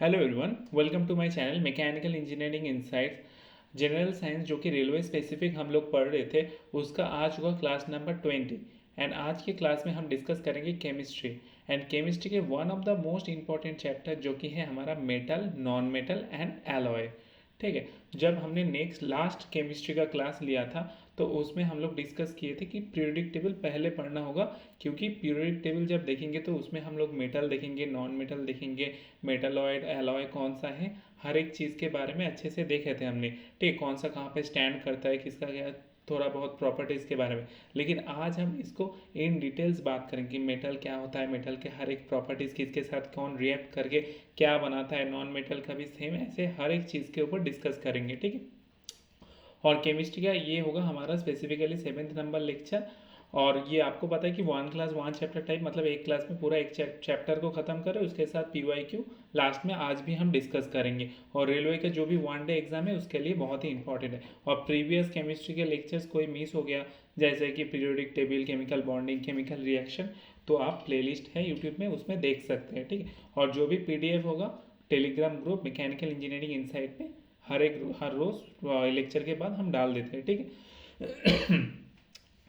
Hello everyone, welcome to my channel mechanical engineering insights. General science जो कि railway specific हम लोग पढ़ रहे थे, उसका आज हुआ क्लास नंबर 20। एंड आज के क्लास में हम डिस्कस करेंगे केमिस्ट्री। एंड केमिस्ट्री के one of the most important chapter जो कि है हमारा metal, non metal and alloy. ठीक है। जब हमने नेक्स्ट लास्ट केमिस्ट्री का क्लास लिया था तो उसमें हम लोग डिस्कस किए थे कि पीरियोडिक टेबल पहले पढ़ना होगा, क्योंकि पीरियोडिक टेबल जब देखेंगे तो उसमें हम लोग मेटल देखेंगे, नॉन मेटल देखेंगे, मेटलॉइड एलॉय कौन सा है, हर एक चीज़ के बारे में अच्छे से देखे थे हमने। ठीक, कौन सा कहाँ पे स्टैंड करता है, किसका क्या, थोड़ा बहुत प्रॉपर्टीज़ के बारे में। लेकिन आज हम इसको इन डिटेल्स बात करेंगे, मेटल क्या होता है, मेटल के हर एक प्रॉपर्टीज़ किसके साथ कौन रिएक्ट करके क्या बनाता है, नॉन मेटल का भी सेम, ऐसे हर एक चीज़ के ऊपर डिस्कस करेंगे। ठीक है। और केमिस्ट्री का ये होगा हमारा स्पेसिफिकली 7th नंबर लेक्चर। और ये आपको पता है कि one class one chapter type, मतलब एक क्लास में पूरा एक चैप्टर को ख़त्म करें, उसके साथ पीवाईक्यू लास्ट में आज भी हम डिस्कस करेंगे। और रेलवे का जो भी वन डे एग्जाम है उसके लिए बहुत ही इंपॉर्टेंट है। और प्रीवियस केमिस्ट्री के लेक्चर्स कोई मिस हो गया, जैसे कि periodic table, chemical bonding, chemical reaction, तो आप प्लेलिस्ट है यूट्यूब में, उसमें देख सकते हैं। ठीक है। और जो भी पीडीएफ होगा Telegram group mechanical engineering insight में हर रोज़ लेक्चर के बाद हम डाल देते हैं। ठीक है।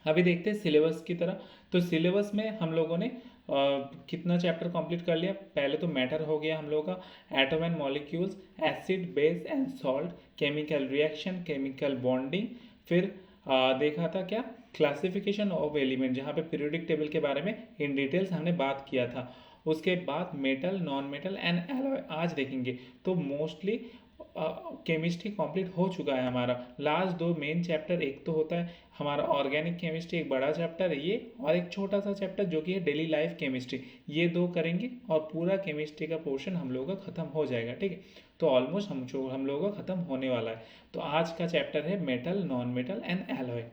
अभी देखते हैं सिलेबस की तरह। तो सिलेबस में हम लोगों ने कितना चैप्टर कंप्लीट कर लिया। पहले तो मैटर हो गया हम लोगों का, atom and molecules, acid base and salt, chemical reaction, chemical bonding. फिर देखा था क्या, क्लासिफिकेशन ऑफ एलिमेंट, जहाँ पे पीरियोडिक टेबल के बारे में इन डिटेल्स हमने बात किया था। उसके बाद metal, non metal and alloy आज देखेंगे। तो मोस्टली केमिस्ट्री कंप्लीट हो चुका है हमारा। लास्ट दो मेन चैप्टर, एक तो होता है हमारा ऑर्गेनिक केमिस्ट्री, एक बड़ा चैप्टर है ये, और एक छोटा सा चैप्टर जो कि है डेली लाइफ केमिस्ट्री। ये दो करेंगे और पूरा केमिस्ट्री का पोर्शन हम लोगों का खत्म हो जाएगा। ठीक है। तो ऑलमोस्ट हम लोगों का खत्म होने वाला है। तो आज का चैप्टर है metal, non metal and alloy.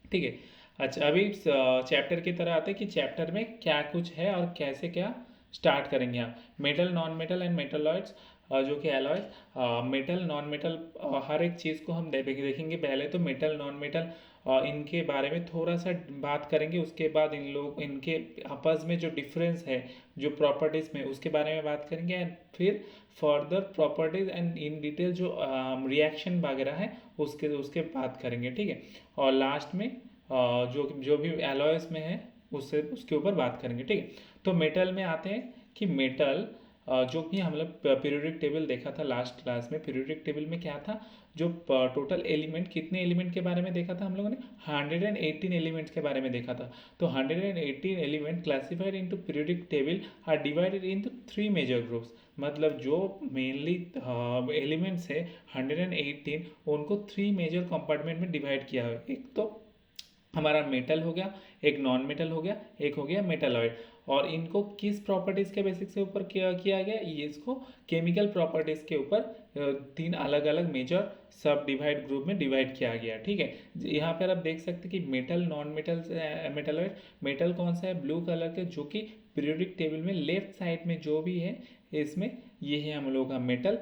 ठीक है। अच्छा, अभी चैप्टर की तरह आते हैं कि चैप्टर में क्या कुछ है और कैसे क्या स्टार्ट करेंगे आप। Metal, non metal and metalloids, जो कि एलॉय, मेटल, नॉन मेटल, हर एक चीज़ को हम देखेंगे। पहले तो मेटल, नॉन मेटल, इनके बारे में थोड़ा सा बात करेंगे। उसके बाद इनके आपस में जो डिफरेंस है, जो प्रॉपर्टीज़ में, उसके बारे में बात करेंगे। एंड फिर further properties and in detail जो रिएक्शन वगैरह है उसके उसके बात करेंगे। ठीक है। और लास्ट में जो जो भी एलॉयस में है उससे उसके ऊपर बात करेंगे। ठीक है। तो मेटल में आते हैं कि मेटल, जो कि हम लोग पीरियोडिक टेबल देखा था लास्ट क्लास में। पीरियोडिक टेबल में क्या था, जो टोटल एलिमेंट, कितने एलिमेंट के बारे में देखा था हम लोगों ने, 118 एलिमेंट्स के बारे में देखा था। तो 118 element classified into periodic table are divided into 3 major groups. मतलब जो मेनली एलिमेंट्स है 118, उनको 3 मेजर कंपार्टमेंट में डिवाइड किया है। एक तो हमारा मेटल हो गया, एक नॉन मेटल हो गया, एक हो गया मेटलॉइड। और इनको किस प्रॉपर्टीज़ के बेसिस के ऊपर किया गया, ये इसको केमिकल प्रॉपर्टीज़ के ऊपर 3 अलग अलग मेजर सब डिवाइड ग्रुप में डिवाइड किया गया। ठीक है। यहाँ पर आप देख सकते हैं कि metal, non metal, metalloid. Metal कौन सा है, ब्लू कलर के, जो कि पीरियोडिक टेबल में लेफ्ट साइड में जो भी है इसमें, ये है हम लोग का मेटल।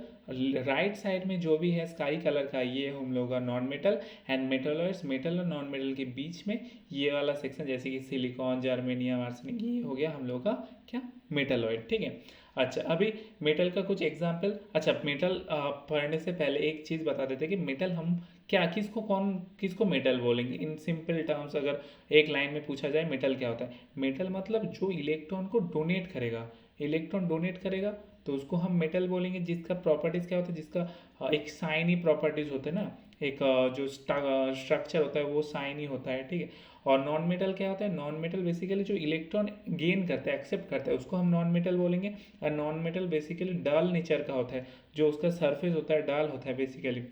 राइट साइड में जो भी है स्काई कलर का, ये हम लोग का non metal. And metalloids, metal और नॉन मेटल के बीच में ये वाला सेक्शन, जैसे कि सिलिकॉन, जर्मेनियम, आर्सेनिक, ये हो गया हम लोग का क्या, मेटलॉइड। ठीक है। अच्छा, अभी मेटल का कुछ एग्जाम्पल। अच्छा, मेटल पढ़ने से पहले एक चीज़ बता देते कि मेटल हम क्या, किसको मेटल बोलेंगे इन सिंपल टर्म्स। अगर एक लाइन में पूछा जाए मेटल क्या होता है, मेटल मतलब जो इलेक्ट्रॉन को डोनेट करेगा, इलेक्ट्रॉन डोनेट करेगा तो उसको हम मेटल बोलेंगे। जिसका प्रॉपर्टीज़ क्या होता है, जिसका एक साइनी प्रॉपर्टीज़ होते हैं ना, एक जो स्ट्रक्चर होता है वो साइनी होता है। ठीक है। और नॉन मेटल क्या होता है, नॉन मेटल बेसिकली जो इलेक्ट्रॉन गेन करता है, एक्सेप्ट करता है, उसको हम नॉन मेटल बोलेंगे। और नॉन मेटल बेसिकली डल नेचर का होता है, जो उसका सरफेस होता है डल होता है बेसिकली।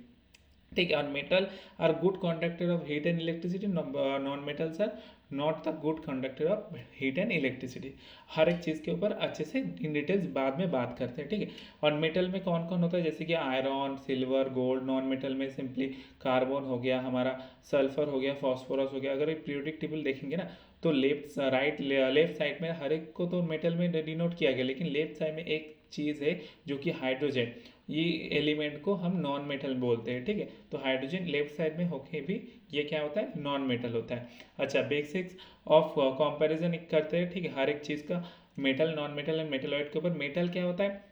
ठीक है। और metal are good conductor of heat and electricity, non metals are not the good conductor of heat and electricity. हर एक चीज़ के ऊपर अच्छे से इन डिटेल्स बाद में बात करते हैं। ठीक है। और मेटल में कौन कौन होता है, जैसे कि iron, silver, gold. Non metal में सिंपली कार्बन हो गया हमारा, सल्फर हो गया, फॉस्फोरस हो गया। अगर एक पीरियोडिक टेबल देखेंगे ना, तो लेफ्ट साइड में हर एक को तो मेटल में डिनोट किया गया, लेकिन लेफ्ट साइड में एक चीज़ है जो कि हाइड्रोजन, ये एलिमेंट को हम नॉन मेटल बोलते हैं। ठीक है। तो हाइड्रोजन लेफ्ट साइड में होके भी ये क्या होता है, नॉन मेटल होता है। अच्छा, बेसिक्स ऑफ कंपैरिजन करते हैं। ठीक है। हर एक चीज़ का metal, non metal and metalloid के ऊपर। मेटल क्या होता है,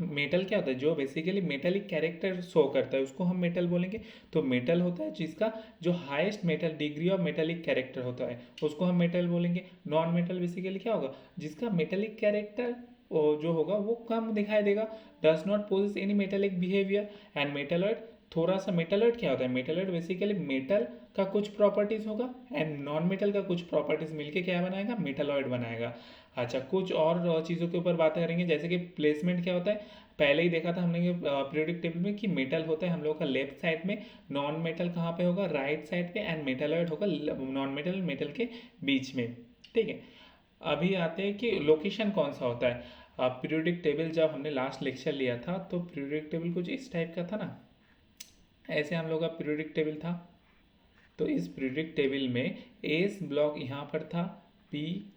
मेटल क्या होता है, जो बेसिकली मेटलिक कैरेक्टर शो करता है उसको हम मेटल बोलेंगे। तो मेटल होता है जिसका जो highest metal degree of metallic character होता है उसको हम मेटल बोलेंगे। नॉन मेटल बेसिकली क्या होगा, जिसका मेटलिक कैरेक्टर जो होगा वो कम दिखाई देगा, does not possess any metallic behaviour. And metalloid, थोड़ा सा मेटलॉइड क्या होता है, मेटलॉइड बेसिकली मेटल का कुछ प्रॉपर्टीज होगा एंड नॉन मेटल का कुछ प्रॉपर्टीज मिलके क्या बनाएगा, मेटलॉइड बनाएगा। अच्छा, कुछ और चीज़ों के ऊपर बात करेंगे, जैसे कि प्लेसमेंट क्या होता है। पहले ही देखा था हमने पीरियोडिक टेबल में कि मेटल होता है हम लोग का लेफ्ट साइड में, नॉन मेटल कहाँ पे होगा, राइट साइड पे, एंड मेटलॉइड होगा नॉन मेटल मेटल के बीच में। ठीक है, अभी आते हैं कि लोकेशन कौन सा होता है। पीरियोडिक टेबल जब हमने लास्ट लेक्चर लिया था तो पीरियोडिक टेबल कुछ इस टाइप का था ना, ऐसे हम लोग का पीरियोडिक टेबल था। तो इस पीरियोडिक टेबल में एस ब्लॉक यहाँ पर था, P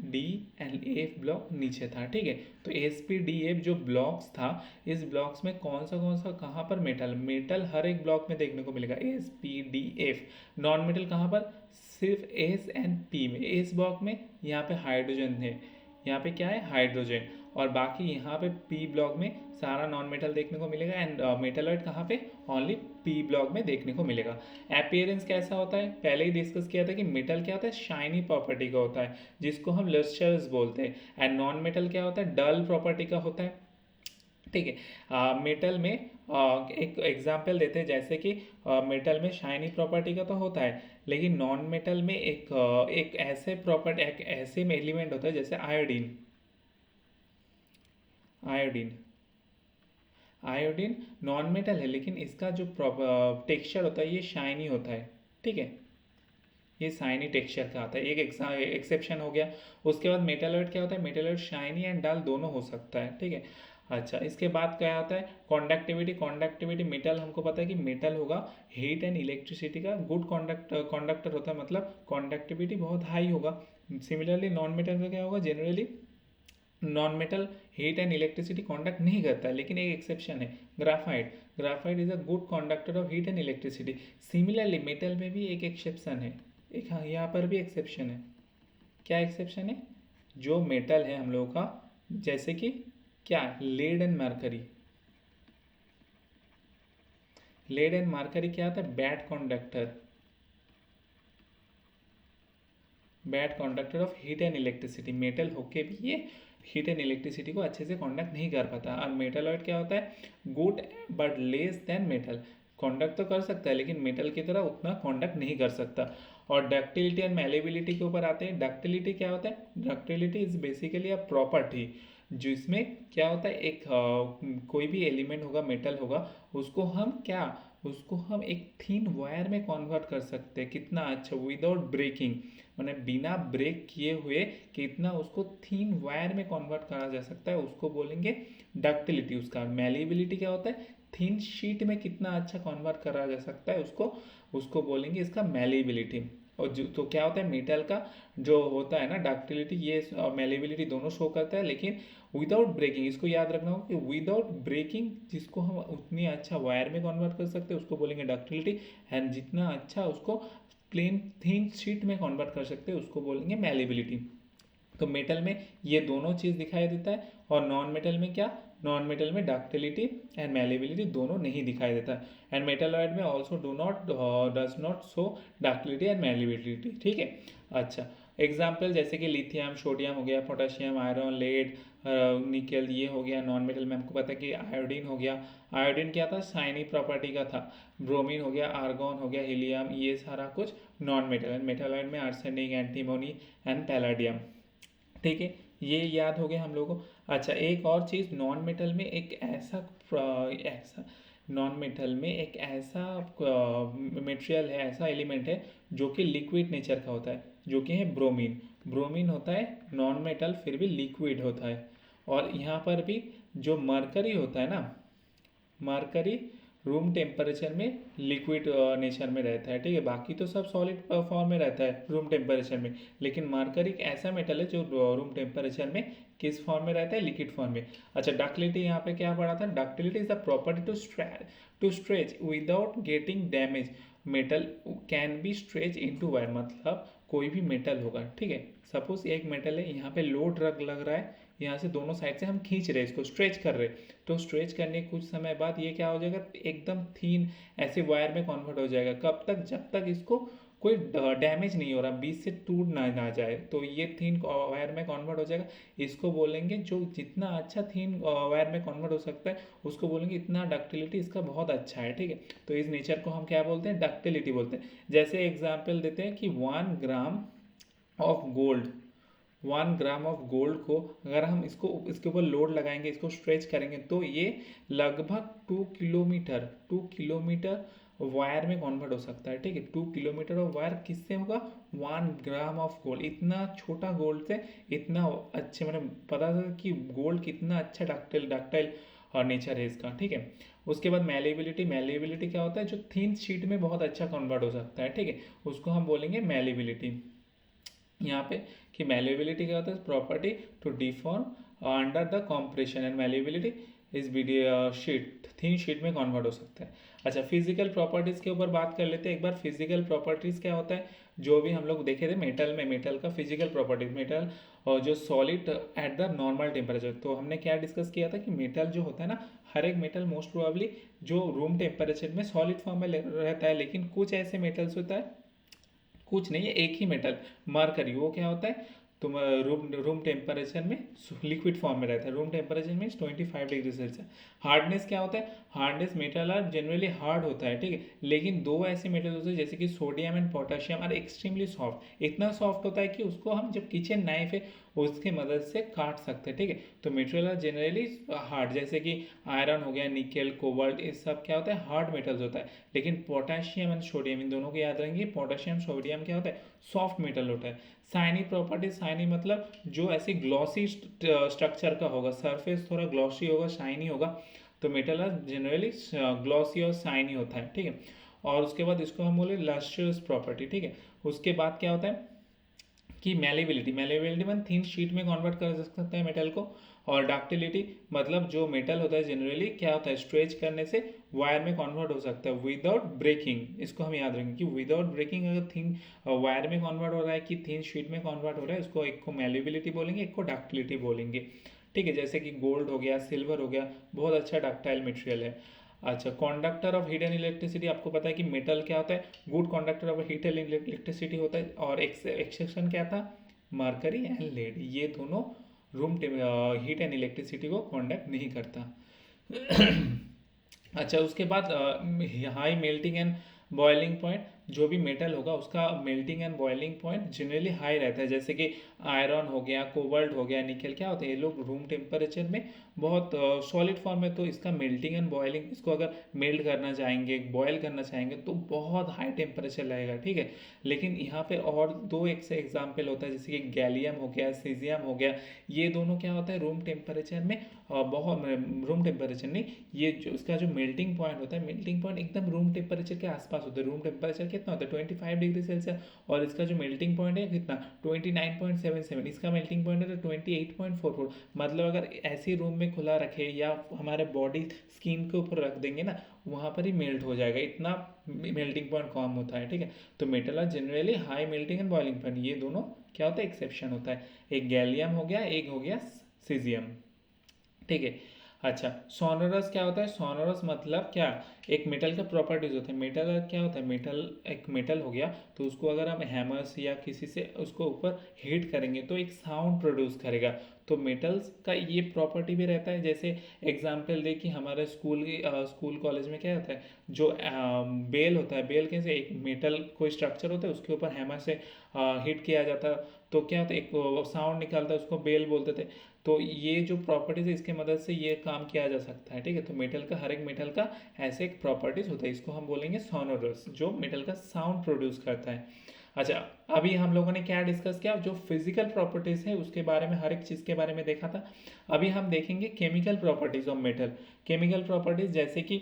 D and F block नीचे था। ठीक है, तो एस पी डी एफ जो ब्लॉक्स था, इस ब्लॉक्स में कौन सा कहाँ पर मेटल, मेटल हर एक ब्लॉक में देखने को मिलेगा, S P D F. Non metal कहाँ पर, सिर्फ एस एंड पी में, एस ब्लॉक में यहाँ पे हाइड्रोजन है, यहाँ पे क्या है हाइड्रोजन, और बाकी यहाँ पे पी ब्लॉक में सारा नॉन मेटल देखने को मिलेगा एंड मेटलॉइड कहाँ पे, ओनली पी ब्लॉक में देखने को मिलेगा। अपीयरेंस कैसा होता है, पहले ही डिस्कस किया था कि मेटल क्या होता है, शाइनी प्रॉपर्टी का होता है जिसको हम लस्टर्स बोलते हैं, एंड नॉन मेटल क्या होता है, डल प्रॉपर्टी का होता है। ठीक है, मेटल में एक एग्जांपल देते हैं, जैसे कि मेटल में शाइनी प्रॉपर्टी का तो होता है, लेकिन नॉन मेटल में एक ऐसे प्रॉपर्टी, एक ऐसे में एलिमेंट होता है जैसे iodine. Iodine iodine non metal है लेकिन इसका जो टेक्सचर होता है ये शाइनी होता है। ठीक है, ये शाइनी टेक्सचर का आता है, एक एक्सेप्शन हो गया। उसके बाद मेटलॉइड क्या होता है, मेटलॉइड शाइनी एंड डल दोनों हो सकता है। ठीक है, अच्छा, इसके बाद क्या होता है, कॉन्डक्टिविटी। कॉन्डक्टिविटी मेटल हमको पता है कि मेटल होगा हीट एंड इलेक्ट्रिसिटी का गुड कंडक्टर होता है, मतलब कॉन्डक्टिविटी बहुत हाई होगा। सिमिलरली नॉन मेटल का क्या होगा, generally non metal heat and electricity conduct नहीं करता है, लेकिन एक एक्सेप्शन है, graphite. Graphite is a good conductor of heat and electricity. Similarly metal में भी एक एक्सेप्शन है, एक हाँ यहाँ पर भी एक्सेप्शन है। क्या एक्सेप्शन है, जो मेटल है हम लोगों का, जैसे कि क्या, lead and mercury. Lead and mercury क्या होता है, bad conductor, bad conductor of heat and electricity. Metal होके भी ये हीट एंड इलेक्ट्रिसिटी को अच्छे से कंडक्ट नहीं कर पाता। और मेटलॉइड क्या होता है, good but less than metal, conduct तो कर सकता है लेकिन मेटल की तरह उतना कंडक्ट नहीं कर सकता। और डक्टिलिटी एंड मैलेबिलिटी के ऊपर आते हैं। डक्टिलिटी क्या होता है, ductility is basically a property जिसमें क्या होता है, एक कोई भी एलिमेंट होगा, मेटल होगा, उसको हम क्या, उसको हम एक थिन वायर में कन्वर्ट कर सकते हैं। कितना अच्छा, विदाउट ब्रेकिंग, मैंने बिना ब्रेक किए हुए कितना उसको थिन वायर में कन्वर्ट करा जा सकता है, उसको बोलेंगे डक्टिलिटी। उसका मैलिबिलिटी क्या होता है, थिन शीट में कितना अच्छा कन्वर्ट करा जा सकता है, उसको उसको बोलेंगे इसका मैलिबिलिटी। और जो तो क्या होता है, मेटल का जो होता है ना डक्टिलिटी, ये मैलिबिलिटी दोनों शो करता है लेकिन विदाउट ब्रेकिंग। इसको याद रखना होगा कि विदाउट ब्रेकिंग जिसको हम उतनी अच्छा वायर में कन्वर्ट कर सकते हैं उसको बोलेंगे डक्टिलिटी, एंड जितना अच्छा उसको प्लेन थिन शीट में कन्वर्ट कर सकते हैं उसको बोलेंगे मैलिबिलिटी। तो मेटल में ये दोनों चीज़ दिखाई देता है, और नॉन मेटल में क्या, नॉन मेटल में डक्टिलिटी एंड मैलेबिलिटी दोनों नहीं दिखाई देता। एंड मेटलॉइड में also does not show ductility and malleability. ठीक है, अच्छा, एग्जाम्पल जैसे कि लिथियम, सोडियम हो गया, पोटेशियम, आयरन, लेड, निकल, ये हो गया। नॉन मेटल में हमको पता है कि आयोडीन हो गया। आयोडीन क्या था, शाइनी प्रॉपर्टी का था। ब्रोमीन हो गया, आर्गॉन हो गया, हीलियम, ये सारा कुछ नॉन मेटल। एंड मेटलॉइड में आर्सेनिक, एंटीमोनी एंड पैलाडियम। ठीक है, ये याद हो गया हम लोगों को। अच्छा, एक और चीज़, नॉन मेटल में एक ऐसा नॉन मेटल में एक ऐसा मटेरियल है, ऐसा एलिमेंट है जो कि लिक्विड नेचर का होता है, जो कि है ब्रोमीन। ब्रोमीन होता है नॉन मेटल फिर भी लिक्विड होता है। और यहाँ पर भी जो मरकरी होता है ना, मरकरी रूम टेम्परेचर में लिक्विड नेचर में रहता है। ठीक है, बाकी तो सब सॉलिड फॉर्म में रहता है रूम टेम्परेचर में, लेकिन मरकरी एक ऐसा मेटल है जो रूम टेम्परेचर में किस फॉर्म में रहता है, लिक्विड फॉर्म में। अच्छा, डक्टिलिटी यहाँ पे क्या पढ़ा था, ductility is the property to stretch without getting damage. Metal can be stretch into wire, मतलब कोई भी मेटल होगा। ठीक है, सपोज एक मेटल है, यहाँ पे लोड लग रहा है, यहाँ से दोनों साइड से हम खींच रहे हैं, इसको स्ट्रेच कर रहे हैं, तो स्ट्रेच करने के कुछ समय बाद ये क्या हो जाएगा, एकदम थीन ऐसे वायर में कन्वर्ट हो जाएगा। कब तक, जब तक इसको कोई डैमेज नहीं हो रहा, बीच से टूट ना जाए, तो ये थीन वायर में कन्वर्ट हो जाएगा। इसको बोलेंगे, जो जितना अच्छा थीन वायर में कन्वर्ट हो सकता है उसको बोलेंगे इतना डक्टिलिटी इसका बहुत अच्छा है, ठीक है। तो इस नेचर को हम क्या बोलते हैं, डक्टिलिटी बोलते हैं। जैसे एग्जाम्पल देते हैं कि 1 gram of gold, 1 gram of gold को अगर हम इसके ऊपर लोड लगाएंगे, इसको स्ट्रेच करेंगे, तो ये लगभग 2 किलोमीटर वायर में कन्वर्ट हो सकता है, ठीक है। 2 किलोमीटर ऑफ वायर किससे होगा, 1 ग्राम ऑफ गोल्ड। इतना छोटा गोल्ड से इतना अच्छे, मतलब पता था कि गोल्ड कितना अच्छा डक्टाइल और नेचर है इसका, ठीक है। उसके बाद मैलेबिलिटी, मैलेबिलिटी क्या होता है, जो थिन शीट में बहुत अच्छा कन्वर्ट हो सकता है, ठीक है, उसको हम बोलेंगे मैलेबिलिटी। यहाँ पे कि मैलेबिलिटी क्या होता है, property to deform under the compression, and malleability इस वीडियो शीट, थिन शीट में कन्वर्ट हो सकता है। अच्छा, फिजिकल प्रॉपर्टीज़ के ऊपर बात कर लेते हैं एक बार। फिजिकल प्रॉपर्टीज़ क्या होता है, जो भी हम लोग देखे थे मेटल में, मेटल का फिजिकल प्रॉपर्टीज, मेटल और जो solid at the normal temperature. तो हमने क्या डिस्कस किया था कि मेटल जो होता है ना, हर एक मेटल मोस्ट प्रोबेबली जो रूम टेम्परेचर में सॉलिड फॉर्म में रहता है, लेकिन कुछ ऐसे मेटल्स होता है, कुछ नहीं है, एक ही मेटल मरकरी, वो क्या होता है, तुम रूम टेम्परेचर में लिक्विड फॉर्म में रहता है। Room temperature means 25 degree Celsius. Hardness क्या होता है, hardness metal are generally hard होता है, ठीक है, लेकिन दो ऐसे मेटल होते हैं जैसे कि sodium and potassium are extremely soft. इतना सॉफ्ट होता है कि उसको हम जब किचन नाइफ है उसकी मदद से काट सकते हैं, ठीक है। तो मेटेरियल आर जनरली हार्ड, जैसे कि आयरन हो गया, निकेल, कोबाल्ट, ये सब क्या होता है, हार्ड मेटल्स होता है। लेकिन पोटेशियम एंड सोडियम, इन दोनों को याद रखेंगे, पोटेशियम सोडियम क्या होता है, सॉफ्ट मेटल होता है। शाइनी प्रॉपर्टी, शाइनी मतलब जो ऐसे ग्लॉसी स्ट्रक्चर का होगा, सरफेस थोड़ा ग्लॉसी होगा, शाइनी होगा, तो मेटल जनरली ग्लॉसी और शाइनी होता है, ठीक है। और उसके बाद इसको हम बोले लस्ट्रियस प्रॉपर्टी, ठीक है। उसके बाद क्या होता है कि मैलेबिलिटी, मैलेबिलिटी मतलब थिन शीट में कन्वर्ट कर सकते हैं मेटल को। और डक्टिलिटी मतलब जो मेटल होता है जनरली क्या होता है, स्ट्रेच करने से वायर में कन्वर्ट हो सकता है विदाउट ब्रेकिंग। इसको हम याद रखेंगे कि विदाउट ब्रेकिंग अगर थिन वायर में कन्वर्ट हो रहा है कि थिन शीट में कन्वर्ट हो रहा है, उसको एक को मैलेबिलिटी बोलेंगे, एक को डक्टिलिटी बोलेंगे, ठीक है। जैसे कि गोल्ड हो गया, सिल्वर हो गया, बहुत अच्छा डक्टाइल मटेरियल है। अच्छा, conductor of heat and electricity, आपको पता है कि मेटल क्या होता है, good conductor of heat and electricity होता है। और एक्सेप्शन क्या था, मरकरी एंड लेड, ये दोनों रूम हीट एंड इलेक्ट्रिसिटी को कंडक्ट नहीं करता। अच्छा, उसके बाद high melting and boiling point, जो भी मेटल होगा उसका melting and boiling point generally high रहता है। जैसे कि आयरन हो गया, कोबाल्ट हो गया, निकेल, क्या होता है, ये लोग रूम टेम्परेचर में बहुत सॉलिड फॉर्म में, तो इसका मेल्टिंग एंड बॉइलिंग, इसको अगर मेल्ट करना चाहेंगे, बॉयल करना चाहेंगे तो बहुत हाई टेम्परेचर लगेगा, ठीक है। लेकिन यहाँ पे और दो एक से एग्जाम्पल होता है, जैसे कि गैलियम हो गया, सीजियम हो गया, ये दोनों क्या होता है रूम टेम्परेचर में बहुत, रूम टेम्परेचर नहीं, ये जो इसका जो मेल्टिंग पॉइंट होता है, मेल्टिंग पॉइंट एकदम रूम टेम्परेचर के आसपास होता है। रूम टेम्परेचर कितना होता है, 25 डिग्री सेल्सियस, और इसका जो मेल्टिंग पॉइंट है कितना, 29.77, इसका मेल्टिंग पॉइंट है 28.44। मतलब अगर ऐसे रूम में खुला रखे या हमारे बॉडी स्किन के ऊपर रख देंगे ना, वहाँ पर ही मेल्ट हो जाएगा, इतना मेल्टिंग पॉइंट कम होता है, ठीक है। तो metal are generally high melting and boiling point, ये दोनों क्या होता है, एक्सेप्शन होता है। एक गैलियम हो गया, एक हो गया सीजियम, ठीक है। अच्छा, सोनोरस क्या होता है, सोनोरस मतलब क्या, एक मेटल का प्रॉपर्टीज होता है। मेटल क्या होता है, मेटल एक मेटल हो गया, तो उसको अगर हम हैमर्स या किसी से उसको ऊपर हीट करेंगे तो एक साउंड प्रोड्यूस करेगा। तो मेटल्स का ये प्रॉपर्टी भी रहता है। जैसे एग्जांपल दे कि हमारे स्कूल कॉलेज में क्या होता है, जो बेल होता है, बेल कैसे, एक मेटल कोई स्ट्रक्चर होता है, उसके ऊपर हैमर से हिट किया जाता है, तो क्या होता है, एक साउंड निकलता है, उसको बेल बोलते थे। तो ये जो प्रॉपर्टीज है, इसके मदद से ये काम किया जा सकता है, ठीक है। तो मेटल का, हर एक मेटल का ऐसे एक प्रॉपर्टीज होता है, इसको हम बोलेंगे सोनोरस, जो मेटल का साउंड प्रोड्यूस करता है। अच्छा, अभी हम लोगों ने क्या डिस्कस किया, जो फिजिकल प्रॉपर्टीज है उसके बारे में, हर एक चीज़ के बारे में देखा था। अभी हम देखेंगे chemical properties of metal. Chemical properties जैसे कि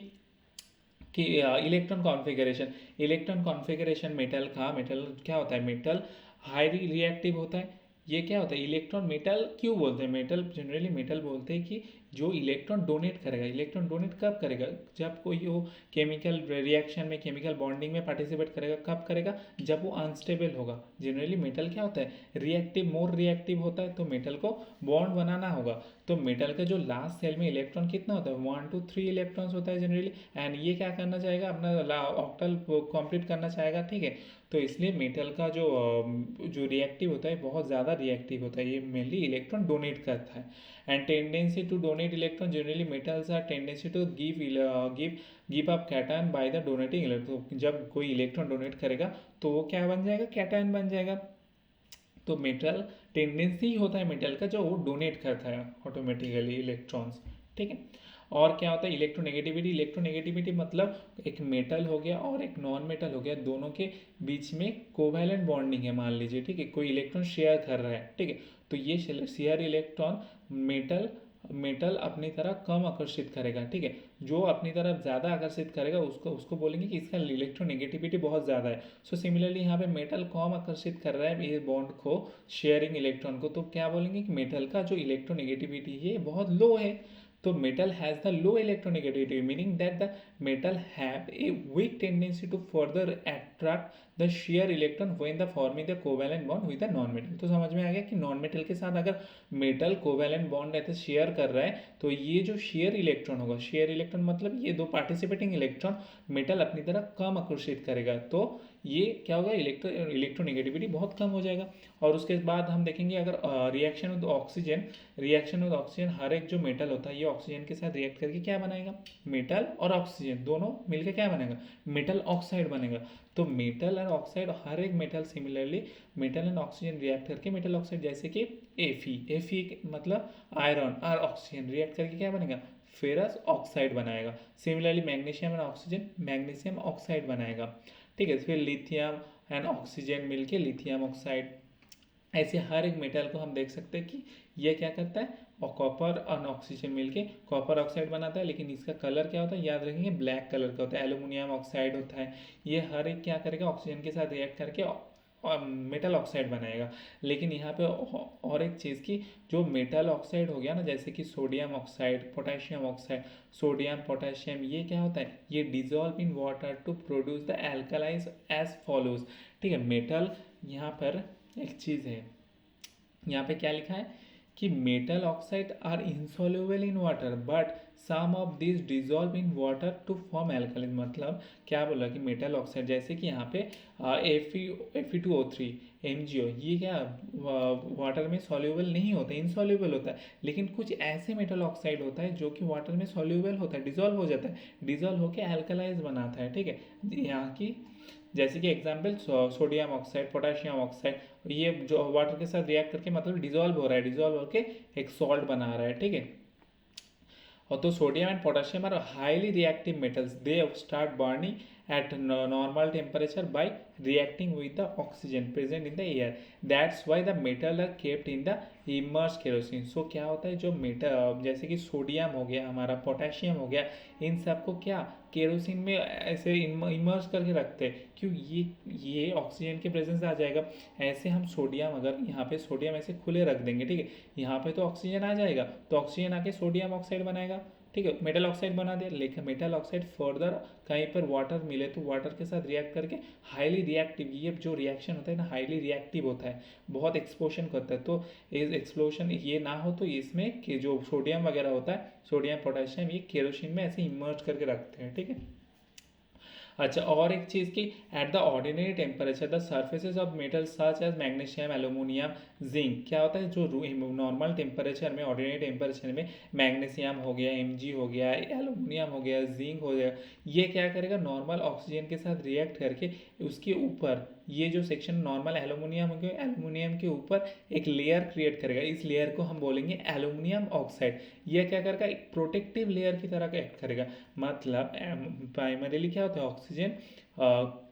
electron configuration, electron configuration metal का, मेटल क्या होता है, मेटल हाईली रिएक्टिव होता है। ये क्या होता है, इलेक्ट्रॉन, मेटल क्यों बोलते हैं, मेटल जनरली मेटल बोलते हैं कि जो इलेक्ट्रॉन डोनेट करेगा, इलेक्ट्रॉन डोनेट कब करेगा, जब कोई वो केमिकल रिएक्शन में, केमिकल बॉन्डिंग में पार्टिसिपेट करेगा। कब करेगा, जब वो अनस्टेबल होगा। जनरली मेटल क्या होता है, रिएक्टिव, मोर रिएक्टिव होता है, तो मेटल को बॉन्ड बनाना होगा। तो मेटल का जो लास्ट सेल में इलेक्ट्रॉन कितना होता है, 1 to 3 इलेक्ट्रॉन्स होता है जनरली। एंड ये क्या करना चाहेगा, अपना ऑक्टल कंप्लीट करना चाहेगा, ठीक है। तो इसलिए मेटल का जो रिएक्टिव होता है बहुत ज़्यादा रिएक्टिव होता है, ये मेनली इलेक्ट्रॉन डोनेट करता है। And tendency to donate electron, generally metals are tendency to give up cation by the donating electron. तो जब कोई इलेक्ट्रॉन डोनेट करेगा तो वो क्या बन जाएगा, कैटायन बन जाएगा। तो मेटल टेंडेंसी होता है मेटल का, जो वो डोनेट करता है ऑटोमेटिकली इलेक्ट्रॉन्स, ठीक है। और क्या होता है इलेक्ट्रोनेगेटिविटी, इलेक्ट्रोनेगेटिविटी मतलब एक मेटल हो गया और एक नॉन मेटल हो गया, दोनों के बीच में कोवैलेंट बॉन्डिंग है मान लीजिए, ठीक है। कोई इलेक्ट्रॉन शेयर कर रहा है, ठीक है। तो ये शेयर इलेक्ट्रॉन मेटल मेटल अपनी तरफ कम आकर्षित करेगा, ठीक है। जो अपनी तरफ ज़्यादा आकर्षित करेगा उसको बोलेंगे कि इसका इलेक्ट्रोनेगेटिविटी बहुत ज़्यादा है। सो सिमिलरली यहाँ पे मेटल कम आकर्षित कर रहा है ये बॉन्ड को, शेयरिंग इलेक्ट्रॉन को, तो क्या बोलेंगे कि मेटल का जो इलेक्ट्रोनेगेटिविटी है बहुत लो है। तो metal has the low electronegativity, meaning that the metal have a weak tendency to further attract the shear electron when the forming the covalent bond with the non metal। तो समझ में आ गया कि नॉन मेटल के साथ अगर metal covalent bond ऐसे share कर रहा है तो ये जो शेयर इलेक्ट्रॉन होगा, शेयर इलेक्ट्रॉन मतलब ये दो पार्टिसिपेटिंग इलेक्ट्रॉन मेटल अपनी तरफ कम आकर्षित करेगा, तो ये क्या होगा, इलेक्ट्रोनेगेटिविटी बहुत कम हो जाएगा। और उसके बाद हम देखेंगे अगर रिएक्शन विद ऑक्सीजन, हर एक जो मेटल होता है ये ऑक्सीजन के साथ रिएक्ट करके क्या बनाएगा, मेटल और ऑक्सीजन दोनों मिलकर क्या बनेगा, मेटल ऑक्साइड बनेगा। तो मेटल और ऑक्साइड, हर एक metal similarly metal and oxygen react करके मेटल ऑक्साइड, जैसे कि एफी मतलब आयरन और ऑक्सीजन रिएक्ट करके क्या बनेगा, फेरस ऑक्साइड बनाएगा। Similarly magnesium and oxygen magnesium oxide बनाएगा, ठीक है। फिर लिथियम एंड ऑक्सीजन मिलके लिथियम ऑक्साइड। ऐसे हर एक मेटल को हम देख सकते हैं कि ये क्या करता है, और कॉपर और ऑक्सीजन मिलके कॉपर ऑक्साइड बनाता है, लेकिन इसका कलर क्या होता है, याद रखेंगे ब्लैक कलर का होता है। एल्यूमिनियम ऑक्साइड होता है, ये हर एक क्या करेगा, ऑक्सीजन के साथ रिएक्ट करके मेटल ऑक्साइड बनाएगा। लेकिन यहाँ पे और एक चीज़ की, जो मेटल ऑक्साइड हो गया ना, जैसे कि sodium oxide, potassium oxide, sodium potassium, ये क्या होता है, ये dissolve in water to produce the alkalis as follows, ठीक है। मेटल यहाँ पर एक चीज़ है, यहाँ पे क्या लिखा है कि metal oxide are insoluble in water but some of this dissolve in water to form alkaline. मतलब क्या बोला कि मेटल ऑक्साइड, जैसे कि यहाँ पे Fe2O3 MgO, ये क्या वाटर में सॉल्युबल नहीं होता, इनसॉल्युबल होता है। लेकिन कुछ ऐसे मेटल ऑक्साइड होता है जो कि वाटर में सॉल्युबल होता है, डिजॉल्व हो जाता है, डिजॉल्व होकर एल्कलाइज बनाता है, ठीक है। यहाँ की जैसे कि example sodium oxide, potassium oxide, ये जो वाटर के साथ रिएक्ट करके मतलब डिजॉल्व हो रहा है, डिजॉल्व होकर एक सॉल्ट बना रहा है, ठीक है। और तो sodium and potassium are highly reactive metals, they start burning at normal temperature by reacting with the oxygen present in the air, that's why the metal are kept in the immersed kerosene। so क्या होता है, जो metal जैसे कि sodium हो गया, हमारा potassium हो गया, इन सबको क्या केरोसिन में ऐसे इमर्स करके रखते हैं, क्यों, ये ऑक्सीजन के प्रेजेंस आ जाएगा। ऐसे हम सोडियम, अगर यहाँ पे सोडियम ऐसे खुले रख देंगे, ठीक है, यहाँ पे तो ऑक्सीजन आ जाएगा, तो ऑक्सीजन आके सोडियम ऑक्साइड बनाएगा, ठीक है, मेटल ऑक्साइड बना दिया। लेकिन मेटल ऑक्साइड फर्दर कहीं पर वाटर मिले तो वाटर के साथ रिएक्ट करके हाईली रिएक्टिव, ये जो रिएक्शन होता है ना हाईली रिएक्टिव होता है, बहुत एक्सप्लोशन करता है। तो इस एक्सप्लोशन ये ना हो तो इसमें कि जो सोडियम वगैरह होता है, सोडियम पोटेशियम, ये केरोसिन में ऐसे इमर्ज करके रखते हैं, ठीक है। अच्छा, और एक चीज़ की at the ordinary temperature the surfaces of metal such as magnesium, aluminium, zinc, क्या होता है, जो नॉर्मल टेम्परेचर में, ऑर्डिनरी टेम्परेचर में मैग्नीशियम हो गया, Mg हो गया, एल्यूमिनियम हो गया, जिंक हो गया, ये क्या करेगा, नॉर्मल ऑक्सीजन के साथ रिएक्ट करके उसके ऊपर ये जो सेक्शन नॉर्मल एल्यूमिनियम हो गया, एल्यूमिनियम के ऊपर एक लेयर क्रिएट करेगा, इस लेयर को हम बोलेंगे एल्यूमिनियम ऑक्साइड। यह क्या करेगा, एक प्रोटेक्टिव लेयर की तरह का एक्ट करेगा। मतलब प्राइमरीली क्या होता है,